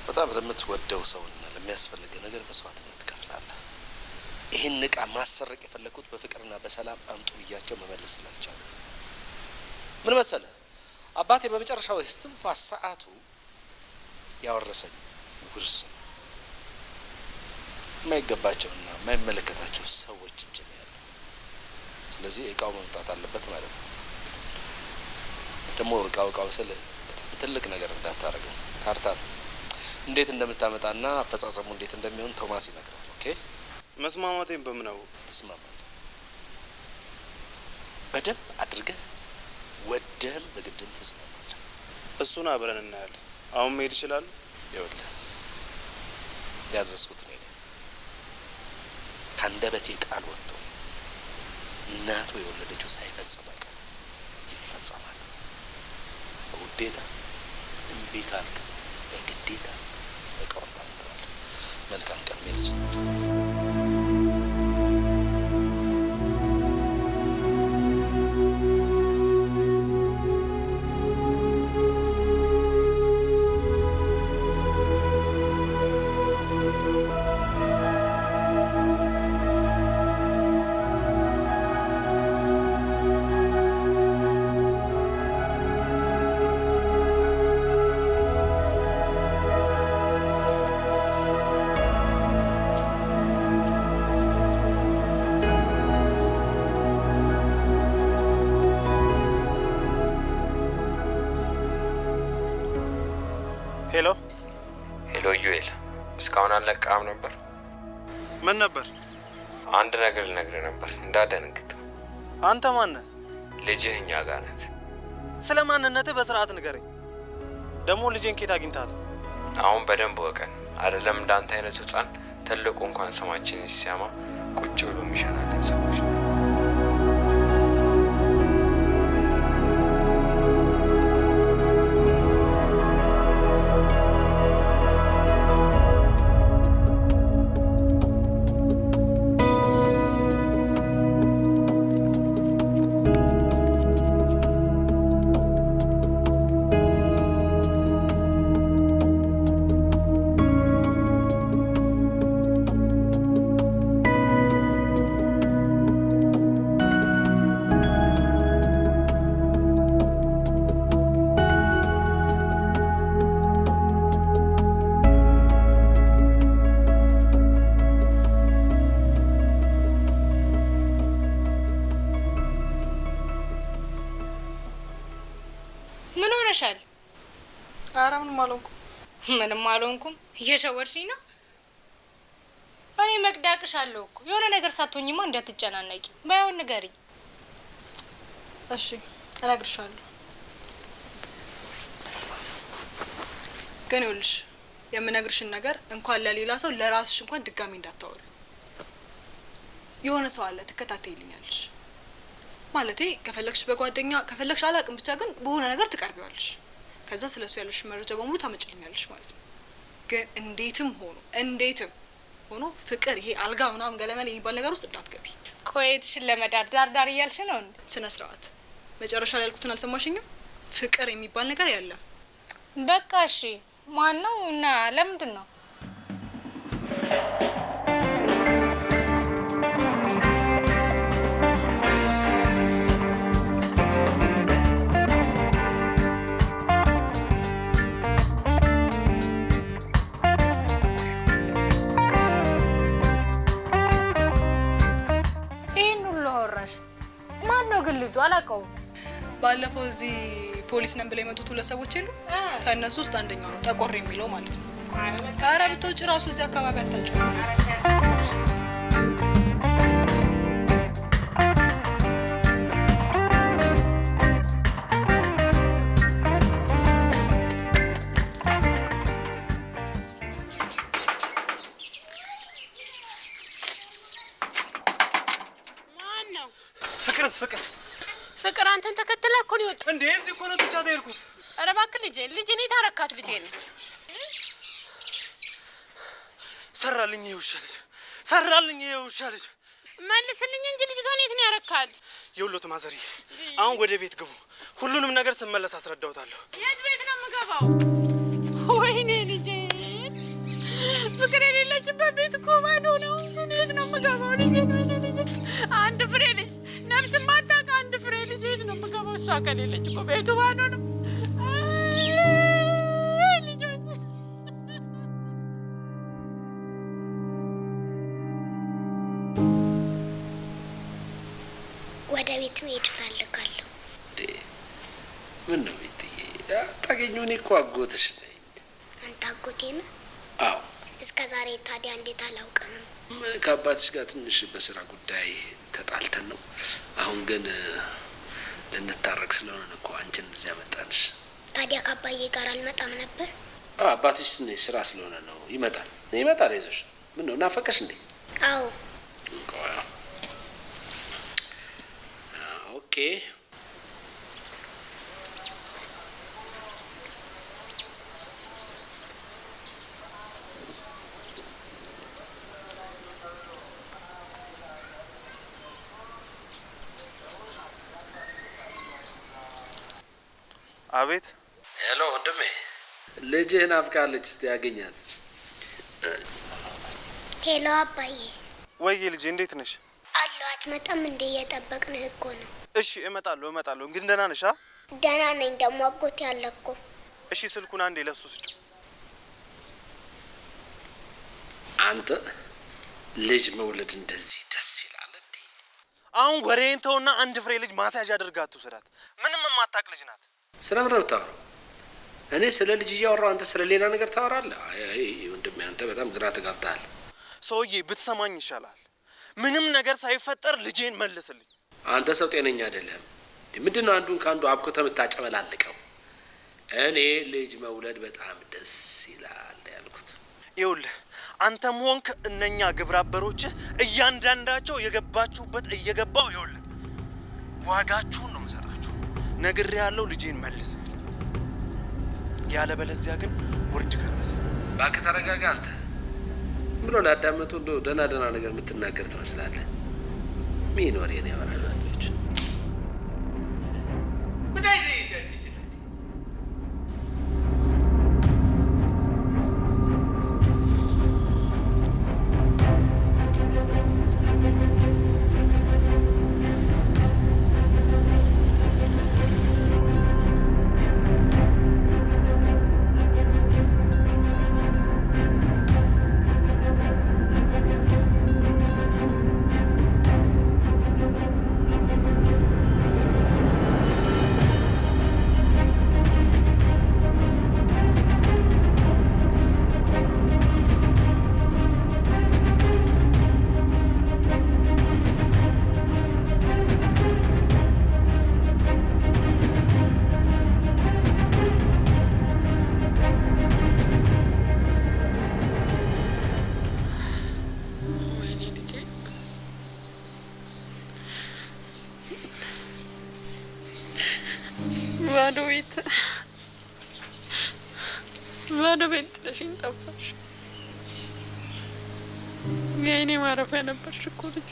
በጣም ለምትወደው ሰውና ለሚያስፈልግ ነገር መስዋዕትነት ትከፍላለህ። ይህን እቃ ማሰረቅ የፈለግኩት በፍቅርና በሰላም አምጡ ብያቸው መመለስ ስላልቻሉ። ምን መሰለህ አባቴ በመጨረሻው የስትንፋስ ሰዓቱ ያወረሰኝ ውርስ ነው። የማይገባቸውና የማይመለከታቸው ሰዎች እጅ ነው ያለው። ስለዚህ እቃው መምጣት አለበት ማለት ነው። ደግሞ እቃው ስል በጣም ትልቅ ነገር እንዳታረገው። ካርታ ነው። እንዴት እንደምታመጣና አፈጻጸሙ እንዴት እንደሚሆን ቶማስ ይነግራል። ኦኬ መስማማቴን በምን አወቅ? ትስማማለህ? በደንብ አድርገህ ወደህም በግድም ትስማማለህ። እሱን አብረን እናያለን። አሁን መሄድ ይችላሉ? ይኸውልህ ያዘዝኩት ነው። ከአንደበቴ ቃል ወጥቶ እናቱ የወለደችው ሳይፈጽም አይቀር ይፈጸማል። በውዴታ እምቢ ካልክ በግዴታ እቃውን ታመጣዋለህ። መልካም ቀን። መሄድ ትችላለህ። ሄሎ ሄሎ፣ ዩኤል እስካሁን አልነቃም ነበር? ምን ነበር? አንድ ነገር ልነግርህ ነበር እንዳደነግጥ። አንተ ማነህ? ልጅህ እኛ ጋር ናት። ስለ ማንነትህ በስርዓት ንገረኝ። ደግሞ ልጄን ኬት አግኝታት? አሁን በደንብ ወቀን አይደለም እንዳንተ አይነቱ ህፃን ትልቁ እንኳን ስማችንን ሲሰማ ቁጭ ብሎ የሚሸናለን ሰዎች ነው። ኧረ ምንም አልሆንኩም። ምንም አልሆንኩም። እየሸወድሽኝ ነው። እኔ መቅዳቅሻለሁ እኮ። የሆነ ነገር ሳትሆኝማ እንዳትጨናነቂ። ባይሆን ንገሪኝ። እሺ እነግርሻለሁ። ግን ይኸውልሽ የምነግርሽን ነገር እንኳን ለሌላ ሰው ለራስሽ እንኳን ድጋሚ እንዳታወሪ። የሆነ ሰው አለ ትከታተይልኛለሽ። ማለቴ ከፈለግሽ በጓደኛ ከፈለግሽ አላቅም፣ ብቻ ግን በሆነ ነገር ትቀርቢዋለሽ። ከዛ ስለሱ ያለሽ መረጃ በሙሉ ታመጭልኛለሽ ማለት ነው። ግን እንዴትም ሆኖ ፍቅር ይሄ አልጋ ምናምን ገለመል የሚባል ነገር ውስጥ እንዳትገቢ። ቆይትሽን ለመዳር ዳር እያልሽ ነው እንዴ? ስነ ስርዓት። መጨረሻ ላይ ያልኩትን አልሰማሽኝም? ፍቅር የሚባል ነገር ያለ። በቃ እሺ፣ ማን ነው እና ለምንድን ነው? ግን ልጁ አላውቀውም። ባለፈው እዚህ ፖሊስ ነን ብለው የመጡት 2 ሰዎች የሉ? ከእነሱ ውስጥ አንደኛው ነው ጠቆር የሚለው ማለት ነው። ኧረ ብትወጪ ራሱ እዚህ አካባቢ አታጭው። ፍቅር አንተን ተከትላ እኮ ነው የወጣው። እንዴ እዚህ እኮ ነው ተቻለ ያልኩት። ኧረ እባክህ ልጄ እኔ ታረካት ልጄ ነው። ሰራልኝ ይሄ ውሻ ልጅ መልስልኝ እንጂ ልጅቷን የት ነው ያረካት? የውሎት ማዘሪ አሁን ወደ ቤት ግቡ። ሁሉንም ነገር ስመለስ አስረዳውታለሁ። የት ቤት ነው የምገባው? ወይኔ ልጄ ፍቅር የሌለችበት ቤት እኮ ባዶ ነው። የት ነው የምገባው ልጄ? አንድ ፍሬ ልጅ ነፍስ ማታውቅ አንድ ፍሬ ልጅ የት ነው የምገባው? እሷ ከሌለች እኮ ቤቱ ባዶ ነው። ወደ ቤት መሄድ እፈልጋለሁ። ምን ነው ቤትዬ? አታገኘው? እኔ እኮ አጎትሽ ነኝ። አንተ አጎቴ ነህ? አዎ። እስከ ዛሬ ታዲያ እንዴት አላውቅህም? ከአባትሽ ጋር ትንሽ በስራ ጉዳይ ተጣልተን ነው። አሁን ግን ልንታረቅ ስለሆነ እኮ አንቺን እዚያ መጣንሽ። ታዲያ ከአባዬ ጋር አልመጣም ነበር? አባትሽ ትንሽ ስራ ስለሆነ ነው። ይመጣል። ይዞሽ። ምን ነው ናፈቀሽ እንዴ? አዎ። ኦኬ። አቤት። ሄሎ ወንድሜ፣ ልጅህን ናፍቃለች። እስቲ ያገኛት። ሄሎ አባዬ። ወይ ልጄ እንዴት ነሽ? አለሁ። አትመጣም እንዴ? እየጠበቅንህ እኮ ነው። እሺ እመጣለሁ። ግን ደህና ነሽ? ደህና ነኝ። ደግሞ አጎቴ አለ እኮ። እሺ ስልኩን አንዴ ለሱ ስጭ። አንተ ልጅ መውለድ እንደዚህ ደስ ይላል እንዴ? አሁን ወሬን ተውና አንድ ፍሬ ልጅ ማስያዣ አድርጋት ትውሰዳት። ምንም የማታውቅ ልጅ ናት። ስለምን ነው የምታወራው? እኔ ስለ ልጅ እያወራሁ አንተ ስለ ሌላ ነገር ታወራለህ? አይ ወንድሜ፣ አንተ በጣም ግራ ተጋብተሃል። ሰውዬ ብትሰማኝ ይሻላል። ምንም ነገር ሳይፈጠር ልጄን መልስልኝ። አንተ ሰው ጤነኛ አይደለም። ምንድን ነው አንዱን ከአንዱ አብኮተ የምታጨበላልቀው? እኔ ልጅ መውለድ በጣም ደስ ይላል ያልኩት። ይኸውልህ አንተም ሆንክ እነኛ ግብረ አበሮችህ እያንዳንዳቸው የገባችሁበት እየገባው ይኸውልህ ዋጋችሁን ነው መሰራችሁ። ነግሬ ያለው ልጄን መልስልኝ፣ ያለበለዚያ ግን ውርድ ከራስ። እባክህ ተረጋጋ። አንተ ብሎ ላዳመጡ እንደው ደህና ነገር የምትናገር ትመስላለህ። ምን ወሬ ነው ያወራሉ? ባዶ ቤት ጥለሽኝ ጠፋሽ። የእኔ ማረፊያ ነበርሽ እኮ ልጄ።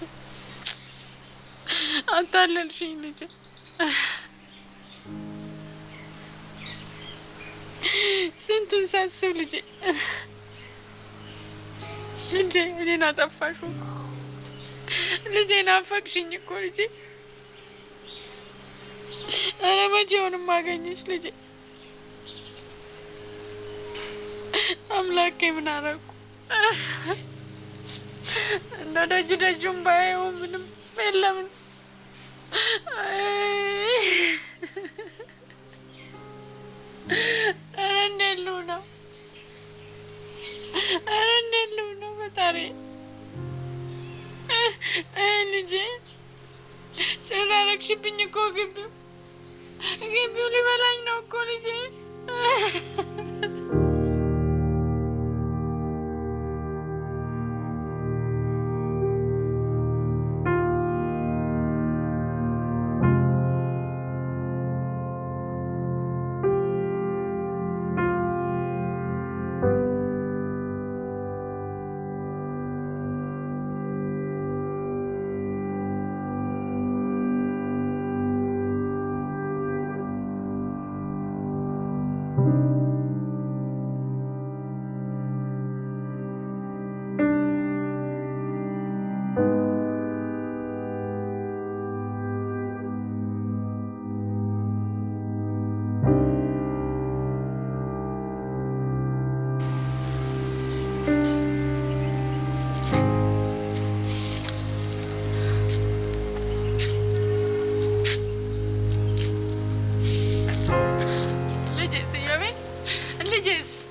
አታለልሽኝ ልጄ። ስንቱን ሳስብ ልጄ ልጄ እኔን አጠፋሹ። ልጄ ናፈቅሽኝ እኮ ልጄ። እረ መቼውንም አገኘሽ ልጄ። አምላኬ ምን አረኩ? እንደ ደጅ ደጁም ባየው ምንም የለም። ኧረ እንዴት ልሁነው? ኧረ እንዴት ልሁነው? ፈጣሪ ልጄ ጭራ ረግሽብኝ እኮ። ግቢው ሊበላኝ ነው እኮ ልጄ።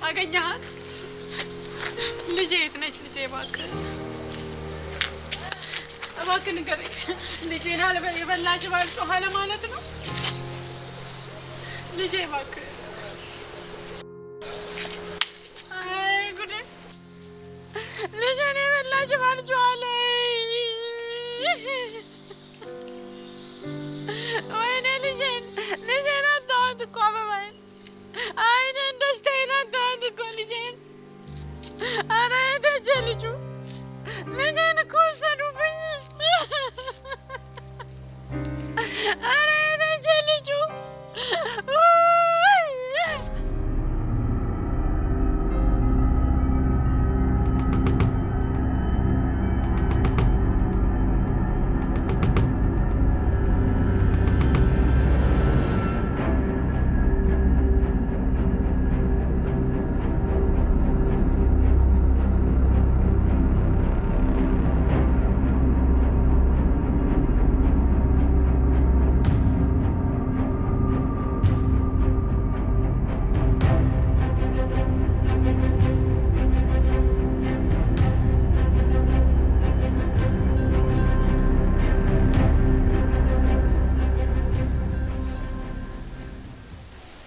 አገኘሃት? ልጄ የት ነች? ልጄ እባክህ እባክህ ንገረኝ። ልጄን የበላች ባልጮኸ ለማለት ነው? ልጄ እባክህ። አይ ጉዴ! ልጄን የበላች ባልጮኸ አለ። ወይኔ ልጄን አጣኋት እኮ አበባዬን። አይኔን ደስታዬን አጣኋት እኮ ልጄን። ኧረ የት ሄጄ ልጄን እኮ ወሰዱብኝ። ኧረ የት ሄጄ ልጁ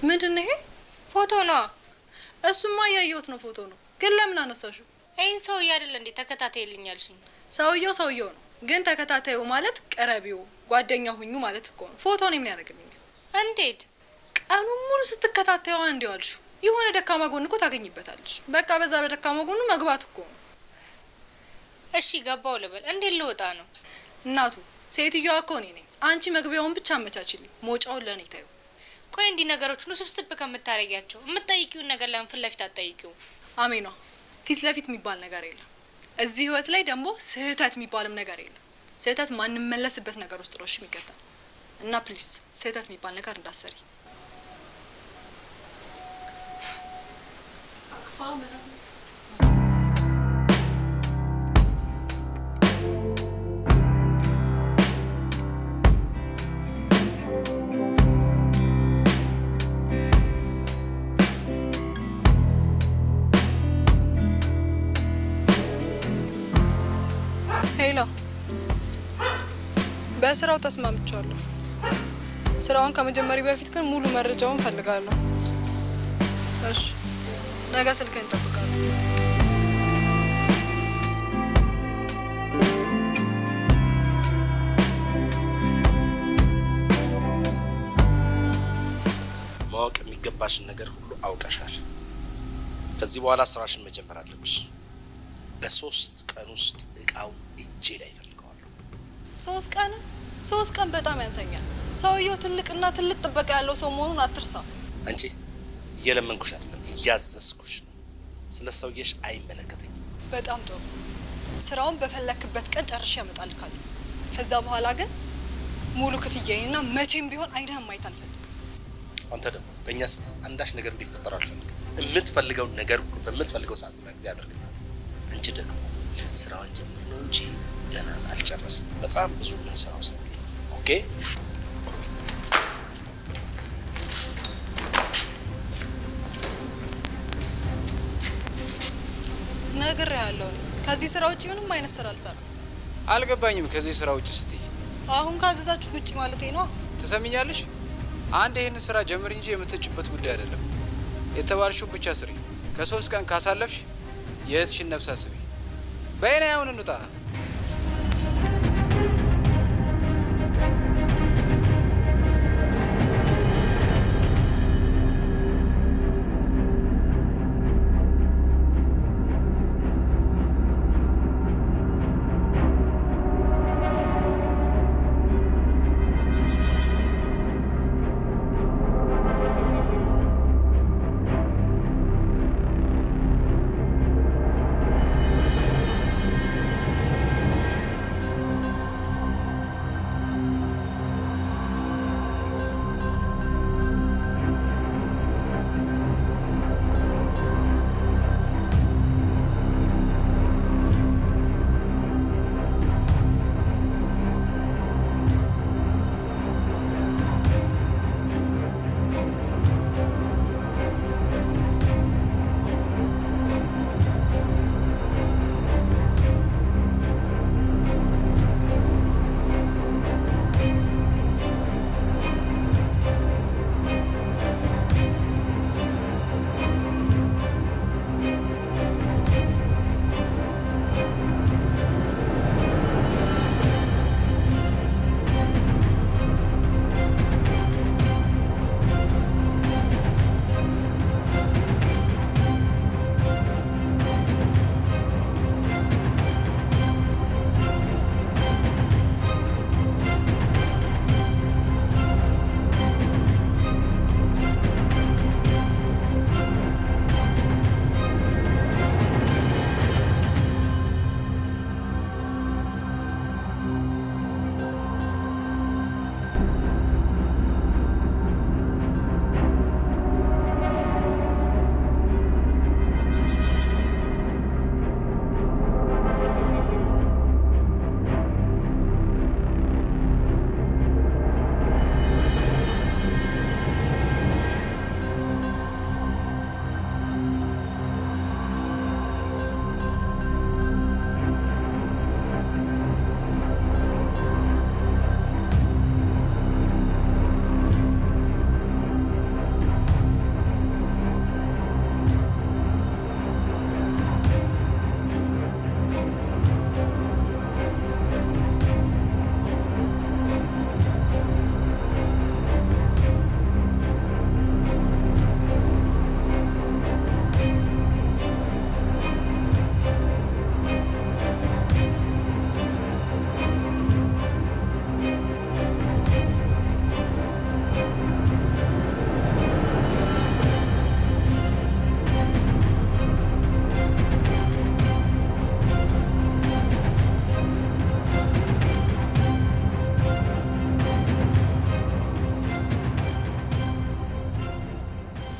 ምንድን ነው ይሄ? ፎቶ ነው። እሱማ ያየሁት ነው፣ ፎቶ ነው። ግን ለምን አነሳሽው? ይህን ሰውዬ አይደል እንዴ ተከታተይልኝ ያልሽኝ? ሰውየው ነው፣ ግን ተከታታዩ ማለት ቀረቢው ጓደኛ ሁኙ ማለት እኮ ነው። ፎቶ ነው የሚያደርግልኛል። እንዴት? ቀኑን ሙሉ ስትከታተዩ አንዴ ዋልሽው። የሆነ ደካማ ጎን እኮ ታገኝበታለሽ። በቃ በዛ በደካማ ጎኑ መግባት እኮ ነው። እሺ ገባው ልበል። እንዴት ልወጣ ነው? እናቱ ሴትዮዋ እኮ እኔ ነኝ። አንቺ መግቢያውን ብቻ አመቻችልኝ፣ መውጫውን ለእኔ ታዩ። ቆይ እንዲህ ነገሮችን ውስብስብ ከምታረጊያቸው የምትጠይቂውን ነገር ለምን ፊት ለፊት አትጠይቂው? አሜኗ፣ ፊት ለፊት የሚባል ነገር የለም እዚህ ህይወት ላይ። ደግሞ ስህተት የሚባልም ነገር የለም። ስህተት ማንመለስበት ነገር ውስጥ ነው የሚከተል እና ፕሊዝ ስህተት የሚባል ነገር እንዳሰሪ። ሄሎ፣ በስራው ተስማምቻለሁ። ስራውን ከመጀመሪ በፊት ግን ሙሉ መረጃውን ፈልጋለሁ። እሺ፣ ነገ ስልክህን እንጠብቃለሁ። ማወቅ የሚገባሽን ነገር ሁሉ አውቀሻል። ከዚህ በኋላ ስራሽን መጀመር አለብሽ። በ3 ቀን ውስጥ እቃው እጄ ላይ ፈልገዋለሁ። 3 ቀን በጣም ያንሰኛል። ሰውየው ትልቅና ትልቅ ጥበቃ ያለው ሰው መሆኑን አትርሳ። አንቺ እየለመንኩሽ አይደለም እያዘዝኩሽ ነው። ስለ ሰውየሽ አይመለከተኝም። በጣም ጥሩ። ስራውን በፈለክበት ቀን ጨርሼ ያመጣልካለሁ። ከዛ በኋላ ግን ሙሉ ክፍያዬንና መቼም ቢሆን አይንህን ማየት አልፈልግም። አንተ ደግሞ በእኛ ስህተት አንዳች ነገር እንዲፈጠር አልፈልግም። የምትፈልገውን ነገር ሁሉ በምትፈልገው ሰዓትና ጊዜ አድርግላት። አንቺ ደግሞ ስራውን ጀምር ነው እንጂ ገና አልጨረስም። በጣም ብዙ ምን ስራው ስላለ ኦኬ። ነግሬሃለሁ። ከዚህ ስራ ውጭ ምንም አይነት ስራ አልሰራም። አልገባኝም። ከዚህ ስራ ውጭ ስትይ አሁን ካዘዛችሁ ውጭ ማለቴ ነው። ትሰሚኛለሽ? አንድ ይህን ስራ ጀምር እንጂ የምትጭበት ጉዳይ አይደለም። የተባልሽውን ብቻ ስሪ። ከ3 ቀን ካሳለፍሽ የእህትሽን ነፍስ አስቢ። በይና ያሁን እንውጣ።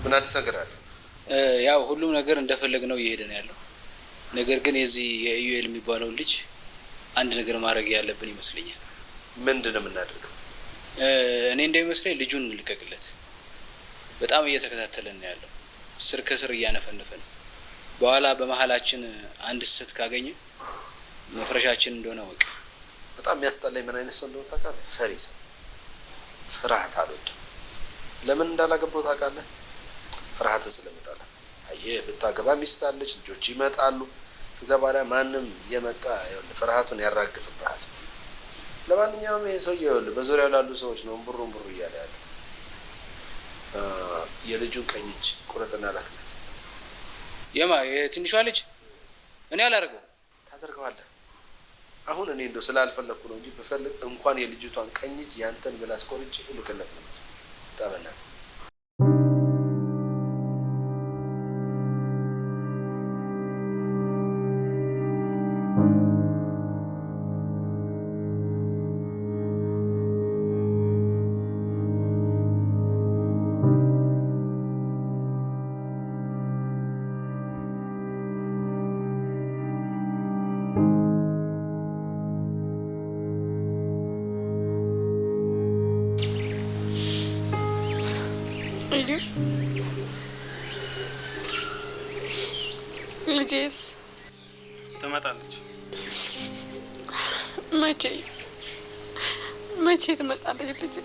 ምን አዲስ ነገር አለ? ያው ሁሉም ነገር እንደፈለግነው እየሄደ ነው ያለው። ነገር ግን የዚህ የኢዩኤል የሚባለው ልጅ አንድ ነገር ማድረግ ያለብን ይመስለኛል። ምንድነው የምናደርገው? እኔ እንደሚመስለኝ ልጁን እንልቀቅለት። በጣም እየተከታተለን ነው ያለው። ስር ከስር እያነፈነፈ ነው። በኋላ በመሀላችን አንድ ስህተት ካገኘ መፍረሻችን እንደሆነ ወቅ። በጣም የሚያስጠላኝ ምን አይነት ሰው እንደሆነ ታውቃለህ? ፈሪ ሰው። ፍርሃት አልወድም። ለምን እንዳላገባው ታውቃለህ? ፍርሃትን ስለምጠላ። አየህ፣ ብታገባ ሚስት አለች፣ ልጆች ይመጣሉ። ከዛ በኋላ ማንም የመጣ ፍርሃቱን ያራግፍብሃል። ለማንኛውም ይሄ ሰውዬ በዙሪያው ላሉ ሰዎች ነው እምቡሩ እያለ ያለ። የልጁን ቀኝ እጅ ቁረጥና ላክለት። የማ የትንሿ ልጅ እኔ አላደርገው። ታደርገዋለህ። አሁን እኔ እንደው ስላልፈለኩ ነው እንጂ ብፈልግ እንኳን የልጅቷን ቀኝ እጅ ያንተን ብላ አስቆርጬ እልክለት ነበር። ጠበናት ልጄስ ትመጣለች። መቼ ትመጣለች? ልጄ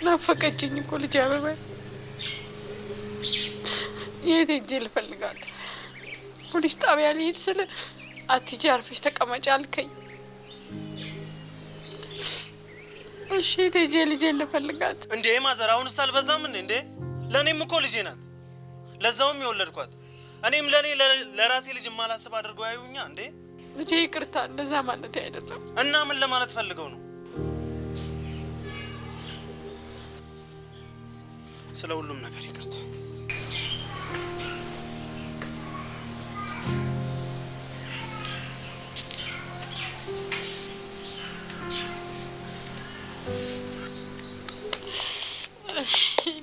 ናፈቀችኝ እኮ ልጄ አበባ። የት ሄጄ ልፈልጋት? ፖሊስ ጣቢያ ልሄድ ስል አትሂጂ አርፈሽ ተቀመጪ አልከኝ። እሺ የት ሄጄ ልጄን ልፈልጋት? እንዴ ማዘር አሁንስ አልበዛም እንዴ? ለእኔም እኮ ልጄ ናት፣ ለዛውም የወለድኳት። እኔም ለራሴ ልጅ ማላስብ አድርገው ያዩኛ እንዴ? ልጄ ይቅርታ፣ እንደዛ ማለት አይደለም። እና ምን ለማለት ፈልገው ነው? ስለ ሁሉም ነገር ይቅርታ።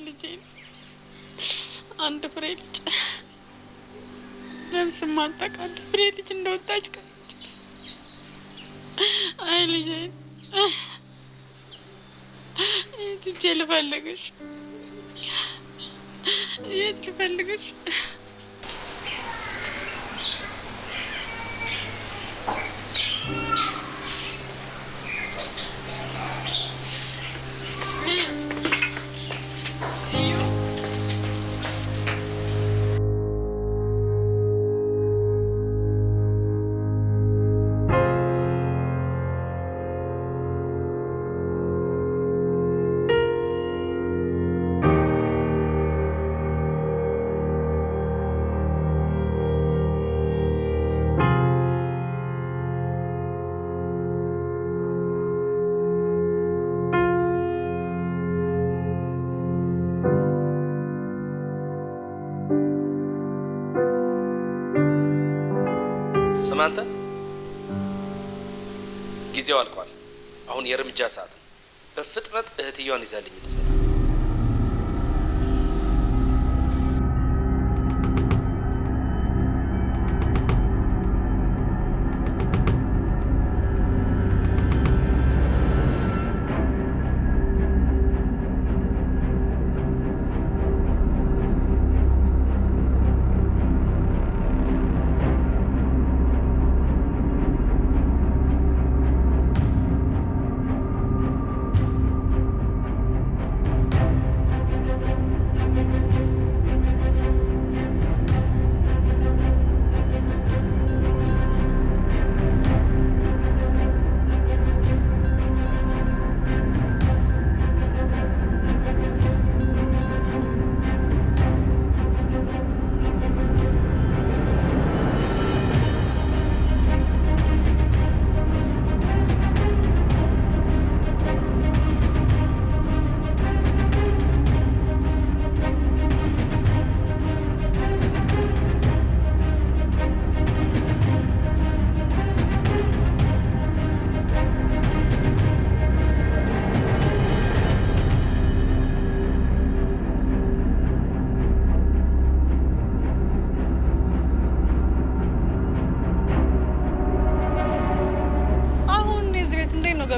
ልጄ አንድ ፍሬ ልጅ ነፍስ ማጣቅ አንድ ፍሬ ልጅ እንደወጣች ቀረች። አይ ልጄ የት ሂጄ ልፈልግሽ? የት ልፈልግሽ? ስማንተ ጊዜው አልቋል። አሁን የእርምጃ ሰዓት ነው። በፍጥነት እህትየዋን ይዛልኝ ልትመጣ።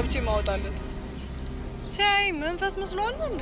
ገብቼ ማውጣለት ሲያይ መንፈስ መስሏል እንዴ?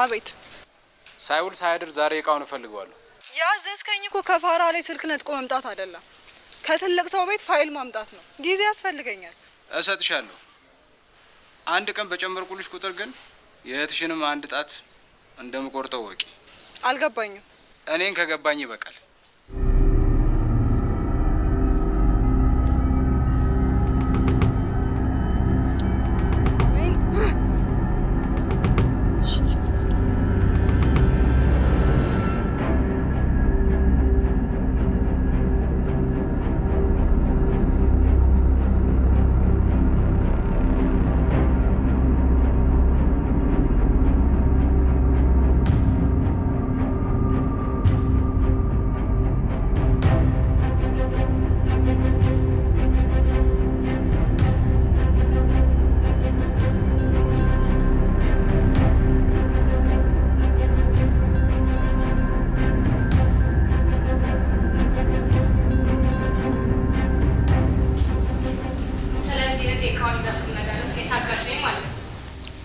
አቤት። ሳይውል ሳያድር ዛሬ እቃውን እፈልገዋለሁ። ያዘዝከኝ እኮ ከፋራ ላይ ስልክ ነጥቆ መምጣት አይደለም፣ ከትልቅ ሰው ቤት ፋይል ማምጣት ነው። ጊዜ ያስፈልገኛል። እሰጥሻለሁ። አንድ ቀን በጨመርኩልሽ ቁጥር ግን የእህትሽንም አንድ ጣት እንደምቆርጠው ወቂ። አልገባኝም። እኔን ከገባኝ ይበቃል።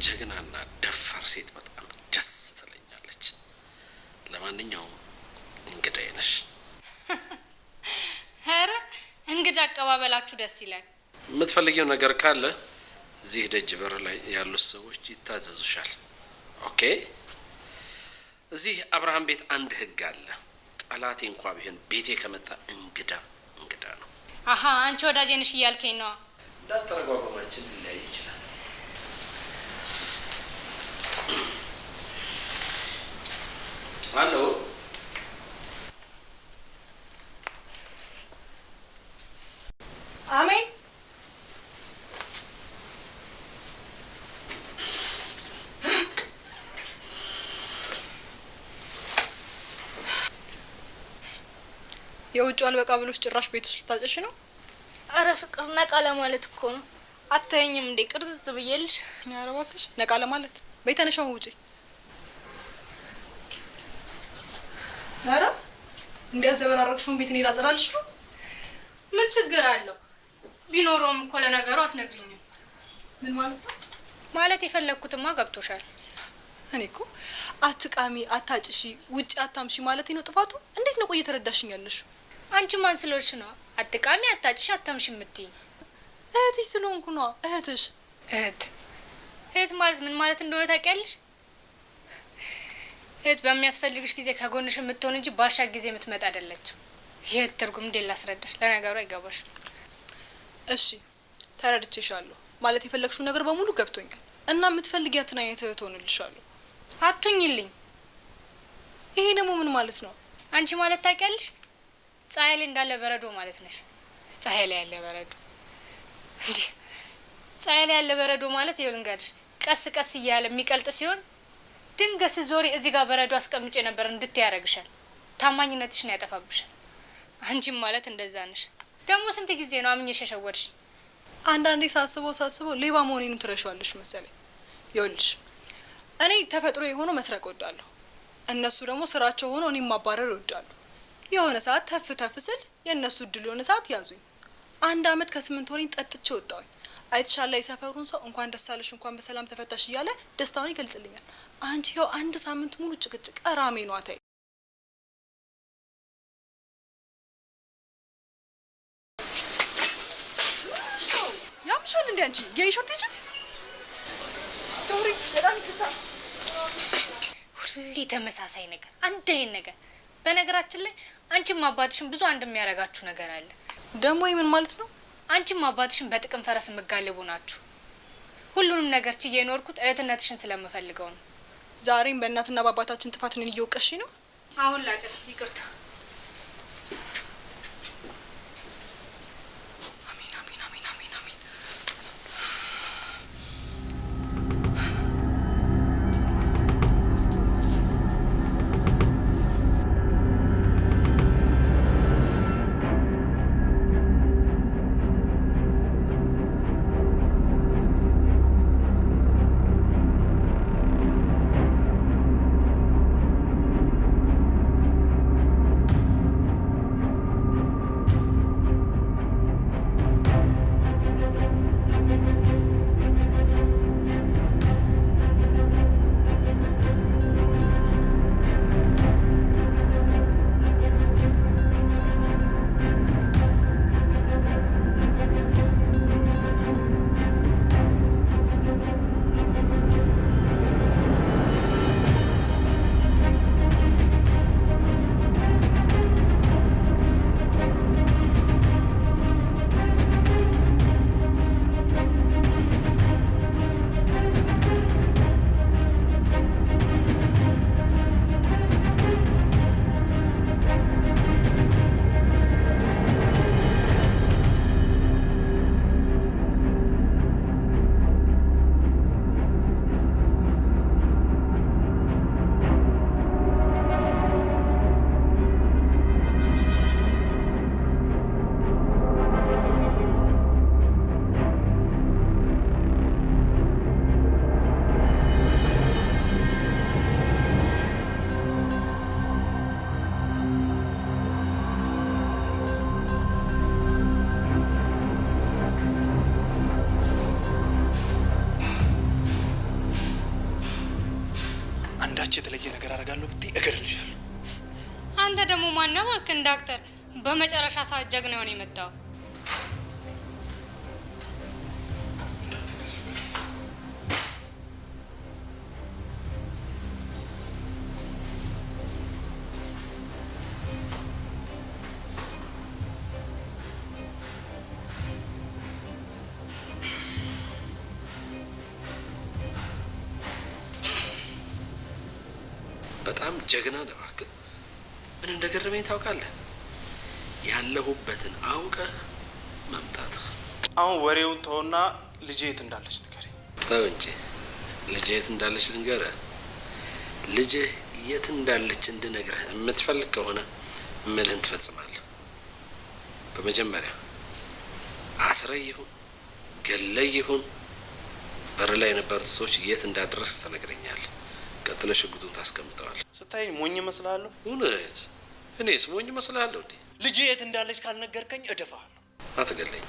ጀግናና ደፋር ሴት በጣም ደስ ትለኛለች። ለማንኛውም እንግዳዬ ነሽ። ኧረ እንግዳ አቀባበላችሁ ደስ ይላል። የምትፈልጊው ነገር ካለ እዚህ ደጅ በር ላይ ያሉት ሰዎች ይታዘዙሻል። ኦኬ። እዚህ አብርሃም ቤት አንድ ህግ አለ። ጠላቴ እንኳ ቢሆን ቤቴ ከመጣ እንግዳ ነው። አሀ አንቺ ወዳጄ ነሽ እያልከኝ ነው። እንዳተረጓጓማችን ሊለያይ ይችላል። ሄሎ አሜን። የውጭ አልበቃ ብሎች ጭራሽ ቤት ውስጥ ልታጨሽ ነው? አረ ፍቅር ነቃ ለማለት እኮ ነው። አታየኝም እንዴ ቅርጽጽ ብዬልሽ? ኧረ እባክሽ ነቃ ለማለት በይተነሻው ውጪ። ኧረ እንዲያዘበራረቅሽውን ቤት እኔ ላጸዳልሽ ነው። ምን ችግር አለው? ቢኖረውም እኮ ለነገሩ አትነግሪኝም። ምን ማለት ነው? ማለት የፈለግኩትማ ገብቶሻል። እኔ እኮ አትቃሚ፣ አታጭሺ፣ ውጪ አታምሺ ማለት ነው ጥፋቱ። እንዴት ነው ቆይ እየተረዳሽኝ ያለሽ? አንቺ ማን ስለሆንሽ ነው አትቃሚ፣ አታጭሺ፣ አታምሺ የምትይኝ? እህትሽ ስለሆንኩ ነው። እህትሽ። እህት ማለት ምን ማለት እንደሆነ ታውቂያለሽ? እህት በሚያስፈልግሽ ጊዜ ከጎንሽ የምትሆን እንጂ ባሻ ጊዜ የምትመጣ አይደለችም። የእህት ትርጉም እንዴት ላስረዳሽ? ለነገሩ አይገባሽም። እሺ ተረድቼሻለሁ። ማለት የፈለግሽው ነገር በሙሉ ገብቶኛል። እና የምትፈልጊያትን አይነት እህት ሆንልሻለሁ። አቱኝልኝ። ይሄ ደግሞ ምን ማለት ነው? አንቺ ማለት ታውቂያለሽ? ፀሐይ ላይ እንዳለ በረዶ ማለት ነሽ። ፀሐይ ላይ ያለ በረዶ እንዴ! ፀሐይ ላይ ያለ በረዶ ማለት ይልንጋልሽ ቀስ ቀስ እያለ የሚቀልጥ ሲሆን ድንገት ዞሪ እዚህ ጋር በረዶ አስቀምጬ ነበር እንድትይ ያደርግሻል። ታማኝነትሽን ያጠፋብሻል። አንቺም ማለት እንደዛ ነሽ። ደግሞ ስንት ጊዜ ነው አምኜሽ የሸወድሽ? አንዳንዴ ሳስበው ሌባ መሆኔንም ትረሻዋለሽ መሰለኝ። ይኸውልሽ እኔ ተፈጥሮ የሆነው መስረቅ እወዳለሁ። እነሱ ደግሞ ስራቸው ሆኖ እኔም ማባረር እወዳለሁ። የሆነ ሰዓት ተፍ ተፍ ስል የእነሱ እድል የሆነ ሰዓት ያዙኝ። 1 አመት ከ8 ወሬን ጠጥቼ ወጣሁኝ። አይተሻላ የሰፈሩን ሰው እንኳን ደስ አለሽ እንኳን በሰላም ተፈታሽ እያለ ደስታውን ይገልጽልኛል። አንቺ ይኸው 1 ሳምንት ሙሉ ጭቅጭቅ አራሜ ነው አታይ። ያምሻል እንዴ አንቺ ገይሾት ይጭ ሶሪ በጣም ይከታ ሁሌ ተመሳሳይ ነገር፣ አንድ አይነት ነገር። በነገራችን ላይ አንቺም አባትሽን ብዙ አንድ የሚያረጋችሁ ነገር አለ። ደግሞ ምን ማለት ነው? አንቺም አባትሽን በጥቅም ፈረስ መጋለቡ ናችሁ። ሁሉንም ነገር ችዬ የኖርኩት እህትነትሽን ስለምፈልገው ነው። ዛሬም በእናትና በአባታችን ጥፋትን እየወቀሽ ነው። አሁን ላጨስ፣ ይቅርታ። አንቺ የተለየ ነገር አደርጋለሁ ብትይ እገድልሻለሁ። አንተ ደግሞ ማነው እባክህ ዳክተር? በመጨረሻ ሰዓት ጀግና ሆነ የመጣው። በጣም ጀግና ነህ እባክህ። ምን እንደገረመኝ ታውቃለህ? ያለሁበትን አውቀህ መምጣትህ። አሁን ወሬውን ተውና ልጄ የት እንዳለች ንገረኝ። ተው እንጂ ልጄ የት እንዳለች ልንገርህ? ልጅህ የት እንዳለች እንድነግርህ የምትፈልግ ከሆነ እምልህን ትፈጽማለህ። በመጀመሪያ አስረህ ይሁን ገለህ ይሁን በር ላይ የነበሩት ሰዎች የት እንዳደረስ ትነግረኛለህ። ቀጥለህ ሽጉጡን ታስቀምጠዋል። ስታይ ሞኝ እመስልሃለሁ? እውነት? እኔስ ሞኝ እመስልሃለሁ እንዴ? ልጄ የት እንዳለች ካልነገርከኝ እደፋሃለሁ። አትገለኝ።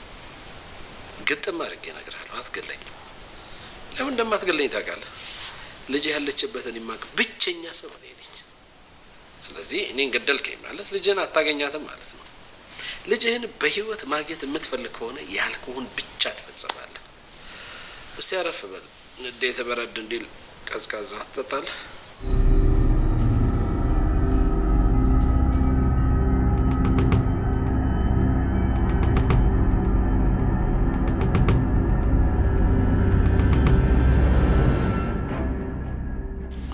ግጥም አድርጌ እነግርሃለሁ። አትገለኝ። ለምን እንደማትገለኝ ታውቃለህ? ልጅ ያለችበትን የማውቅ ብቸኛ ሰው እኔ ነኝ። ስለዚህ እኔን ገደልከኝ ማለት ልጅህን አታገኛትም ማለት ነው። ልጅህን በህይወት ማግኘት የምትፈልግ ከሆነ ያልኩህን ብቻ ትፈጽማለህ። እስቲ አረፍ በል። ንዴት በረድ እንዲል ቀዝቃዛ ትጠጣለህ?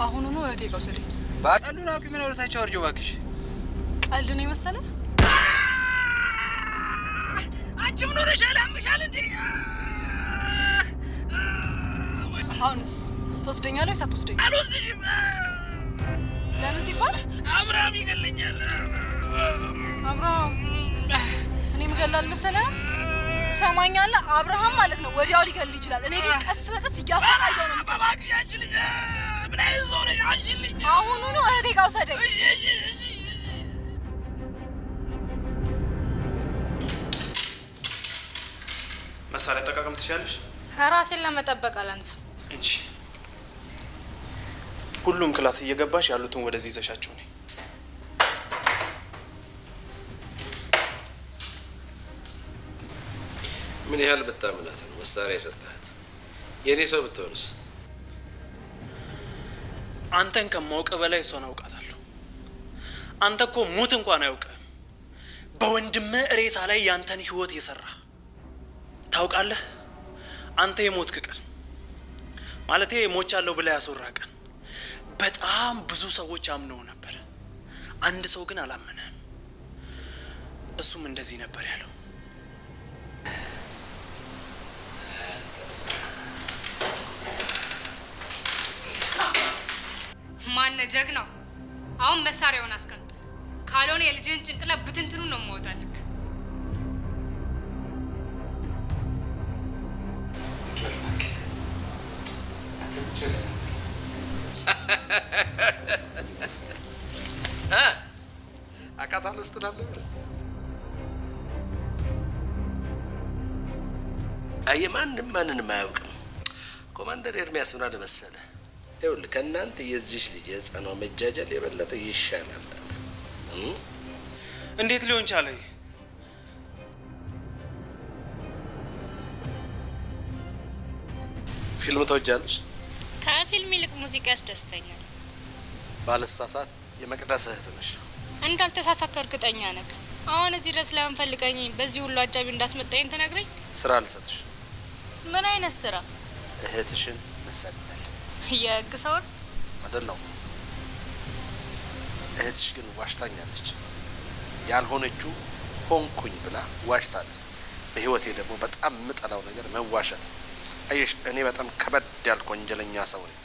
አሁኑኑ እህቴ ጋር ውሰደኝ። ባቀሉን አቁሚ ነው ወደታቸው አርጆ እባክሽ። ቀልድ ነው የመሰለ? አንቺ ምን ሆነሻል? አምሻል እንዴ? አሁንስ ትወስደኛለህ ወይስ አትወስደኝ? አልወስድሽም። ለምን ሲባል? አብርሃም ይገለኛል። አብርሃም እኔ ምገላል መሰለህ? ትሰማኛለህ? አብርሃም ማለት ነው ወዲያው ሊገል ይችላል። እኔ ግን ቀስ በቀስ እያሰቃየው ነው። እባክሽ አንቺ ልጅ ምን አይነት ሰው ነሽ? አንቺ ልጅ አሁኑኑ እህቴ ጋር ውሰደኝ። እሺ እሺ እሺ። መሳሪያ አጠቃቀም ትችያለሽ? ራሴን ለመጠበቅ አላንስም እንጂ ሁሉም ክላስ እየገባሽ ያሉትን ወደዚህ ይዘሻቸው ነኝ። ምን ያህል ብታምናት ነው መሳሪያ የሰጣት? የእኔ ሰው ብትሆንስ? አንተን ከማውቅ በላይ እሷን አውቃታለሁ። አንተ እኮ ሙት እንኳን አያውቅም። በወንድምህ ሬሳ ላይ ያንተን ህይወት የሰራ ታውቃለህ። አንተ የሞትክ ቀን ማለቴ ሞቻለሁ ብላ ያስወራ ቀን በጣም ብዙ ሰዎች አምነው ነበር። አንድ ሰው ግን አላመነም። እሱም እንደዚህ ነበር ያለው። ማነ ጀግናው? አሁን መሳሪያውን አስቀምጥ፣ ካልሆነ የልጅህን ጭንቅላት ብትንትኑ ነው የማወጣልክ። አቃታለሁ ስትላለህ ማንንም አያውቅም። ኮማንደር ኤርሚያስ ምን አለ መሰለህ? ይኸውልህ ከእናንተ የዚች ልጅ የህፃኗ መጃጃል የበለጠ ይሻላል። እንዴት ሊሆን ቻለ? ፊልም ተወጃለሽ? ከፊልም ይልቅ ሙዚቃ ያስደስተኛል። ባልሳሳት የመቅደስ እህት ነሽ? እንዳልተሳሳትክ እርግጠኛ ነህ? አሁን እዚህ ድረስ ለምን ፈልገኝ በዚህ ሁሉ አጃቢ እንዳስመጣኝ ትነግረኝ? ስራ ልሰጥሽ። ምን አይነት ስራ? እህትሽን መሰለል። የህግ ሰውን አይደለሁም። እህትሽ ግን ዋሽታኛለች። ያልሆነችው ሆንኩኝ ብላ ዋሽታለች። በህይወቴ ደግሞ በጣም የምጠላው ነገር መዋሸት። አየሽ፣ እኔ በጣም ከበድ ያልኩ ወንጀለኛ ሰው ነኝ።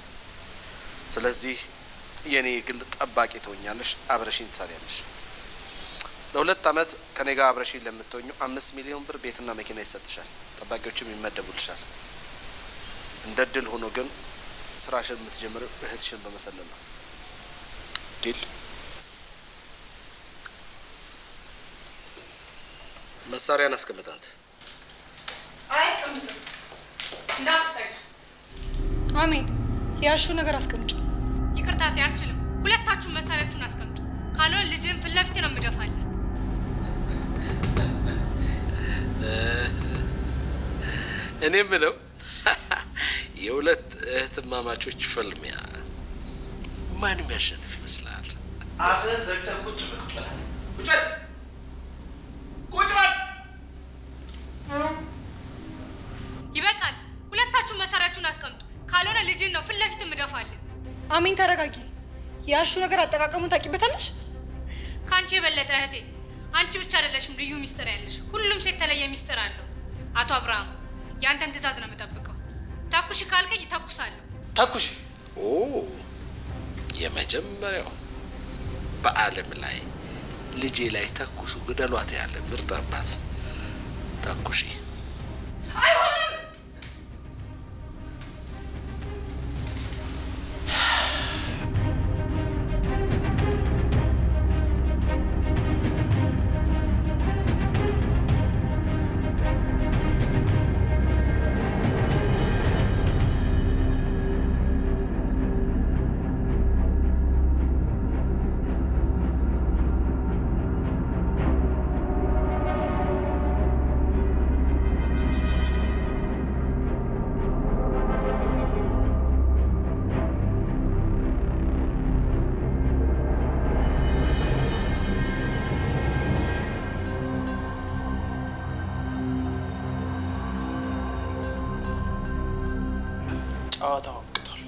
ስለዚህ የኔ ግል ጠባቂ ትሆኛለሽ፣ አብረሽኝ ትሰሪያለሽ። ለ2 አመት ከኔ ጋር አብረሽኝ ለምትሆኙ 5 ሚሊዮን ብር ቤትና መኪና ይሰጥሻል። ጠባቂዎችም ይመደቡልሻል። እንደ ድል ሆኖ ግን ስራሽን የምትጀምረው እህትሽን በመሰለል ነው። ዲል መሳሪያን አስቀምጥ። አንተ አያስቀምጥም። እንዳትታይ። አሜን። ያሹ ነገር አስቀምጪ። ይቅርታ አልችልም። ሁለታችሁም መሳሪያችሁን አስቀምጡ። ካልሆነ ልጅህን ፊት ለፊት ነው የምደፋለን። እኔ ብለው የሁለት እህትማማቾች ፍልሚያ ማንም ያሸንፍ ይመስላል? አፍህን ዘግተህ ቁጭ በል። ቁጭ በል። ቁጭ በል። ይበቃል። ሁለታችሁም መሳሪያችሁን አስቀምጡ። ካልሆነ ልጅህን ነው ፊት ለፊት የምደፋለን። አሚን ተረጋጊ። ያሹ ነገር አጠቃቀሙን ታውቂበታለሽ? ከአንቺ የበለጠ እህቴ፣ አንቺ ብቻ አይደለሽም ልዩ ሚስጥር ያለሽ። ሁሉም ሴት የተለየ ሚስጥር አለው። አቶ አብርሃም ያንተን ትዕዛዝ ነው የምጠብቀው። ተኩሽ ካልከኝ ተኩሳለሁ። ተኩሽ። ኦ የመጀመሪያው በዓለም ላይ ልጄ ላይ ተኩሱ ግደሏት ያለ ምርጥ አባት። ተኩሺ። አይሆንም። ጨዋታው አብቅቷል።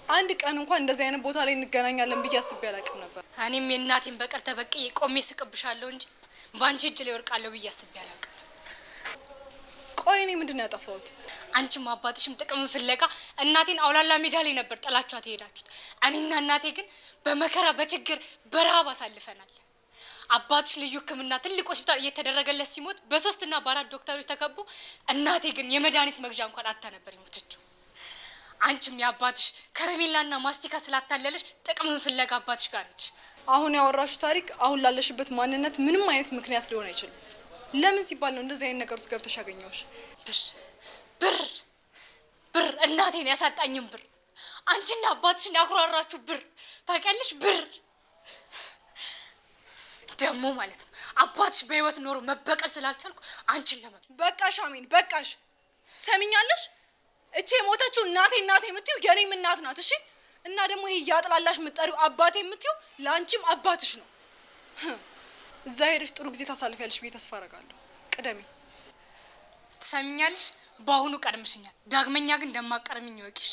አንድ ቀን እንኳን እንደዚህ አይነት ቦታ ላይ እንገናኛለን ብዬ አስቤ አላውቅም ነበር። እኔም የእናቴን በቀል ተበቅዬ ቆሜ ስቅብሻለሁ እንጂ በአንቺ እጅ ላይ ወርቃለሁ ብዬ አስቤ አላውቅም። ቆይ እኔ ምንድን ነው ያጠፋሁት? አንቺም አባትሽም ጥቅም ፍለጋ እናቴን አውላላ ሜዳ ላይ ነበር ጥላችኋት የሄዳችሁት። እኔና እናቴ ግን በመከራ በችግር በረሃብ አሳልፈናል። አባትሽ ልዩ ሕክምና ትልቅ ሆስፒታል እየተደረገለት ሲሞት በ3 እና በ4 ዶክተሮች ተከቦ፣ እናቴ ግን የመድኃኒት መግዣ እንኳን አታ ነበር የሞተችው። አንቺም የአባትሽ ከረሜላና ማስቲካ ስላታለለሽ ጥቅምን ፍለጋ አባትሽ ጋር ነች። አሁን ያወራሹ ታሪክ አሁን ላለሽበት ማንነት ምንም አይነት ምክንያት ሊሆን አይችልም። ለምን ሲባል ነው እንደዚህ አይነት ነገር ውስጥ ገብተሽ ያገኘሁሽ? ብር እናቴን ያሳጣኝም ብር፣ አንቺና አባትሽን ያኩራራችሁ ብር፣ ታውቂያለሽ? ብር ደግሞ ማለት ነው አባትሽ በህይወት ኖሮ መበቀል ስላልቻልኩ አንቺን በቃሽ አሜን፣ በቃሽ። ሰሚኛለሽ? እቺ የሞተችው እናቴ የምትይው የኔም እናት ናት። እሺ። እና ደግሞ ይሄ ያጥላላሽ የምትጠሪው አባቴ የምትይው ለአንቺም አባትሽ ነው። እዛ ሄደሽ ጥሩ ጊዜ ታሳልፊያለሽ ብዬ ተስፋ አደርጋለሁ። ቅደሚ። ትሰሚኛለሽ? በአሁኑ ቀድመሽኛል። ዳግመኛ ግን እንደማቀርምኝ ይወቂሽ።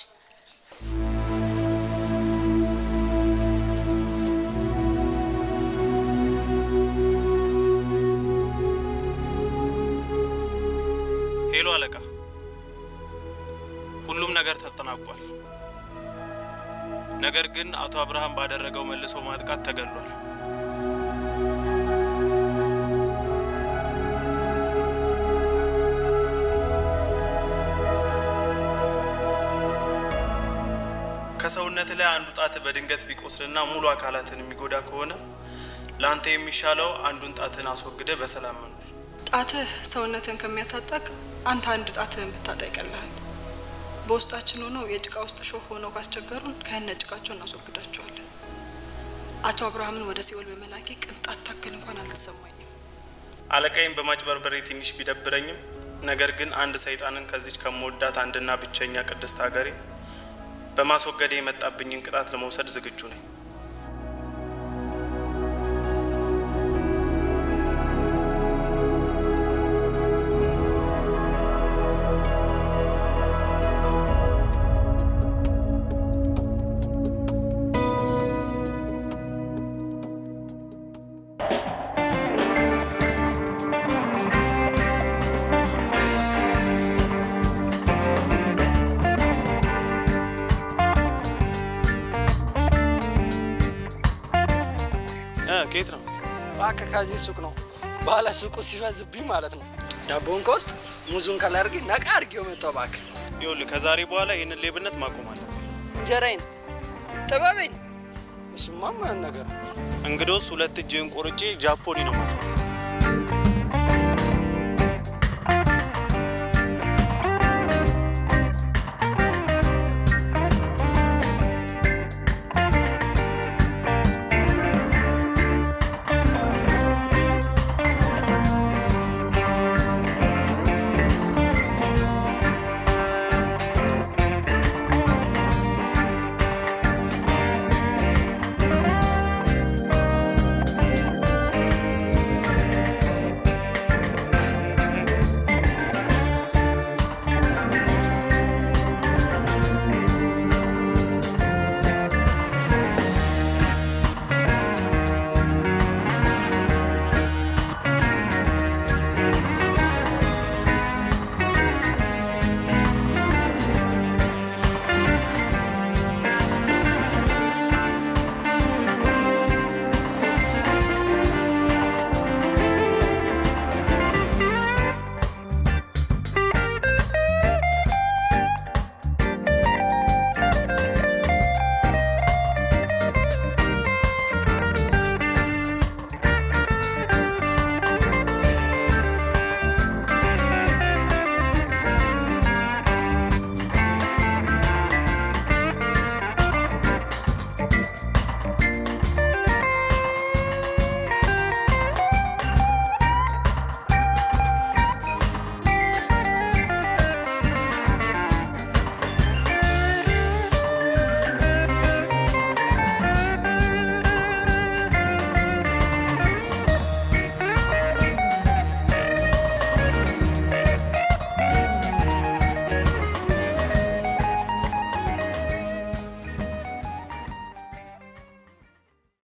ሄሎ አለቃ፣ ሁሉም ነገር ተጠናቋል። ነገር ግን አቶ አብርሃም ባደረገው መልሶ ማጥቃት ተገሏል። ከሰውነት ላይ አንዱ ጣት በድንገት ቢቆስልና ሙሉ አካላትን የሚጎዳ ከሆነ ለአንተ የሚሻለው አንዱን ጣትን አስወግደ በሰላም መኖር። ጣትህ ሰውነትን ከሚያሳጣቅ አንተ አንድ ጣትህን ብታጣ ይቀልሃል። በውስጣችን ሆነው የጭቃ ውስጥ ሾህ ሆነው ካስቸገሩን ከነ ጭቃቸው እናስወግዳቸዋለን። አቶ አብርሃምን ወደ ሲኦል በመላኬ ቅንጣት ታክል እንኳን አልተሰማኝም። አለቃይም በማጭበርበሬ ትንሽ ቢደብረኝም ነገር ግን አንድ ሰይጣንን ከዚች ከመወዳት አንድና ብቸኛ ቅድስት ሀገሬ በማስወገዴ የመጣብኝን ቅጣት ለመውሰድ ዝግጁ ነኝ። ከየት ነው? እባክህ ከዚህ ሱቅ ነው። ባለ ሱቁ ሲፈዝብኝ ማለት ነው። ዳቦውን ከውስጥ ሙዙን ከላይ አድርጌ ነቃ አድርጌው መጣሁ። እባክህ ይኸውልህ ከዛሬ በኋላ ይህንን ሌብነት ማቆም አለብህ። እንጀራዬን ጥበቤን እሱማ ማን ነገር ነው። እንግዶስ 2 እጅህን ቆርጬ ጃፖኒ ነው ማስመሰል።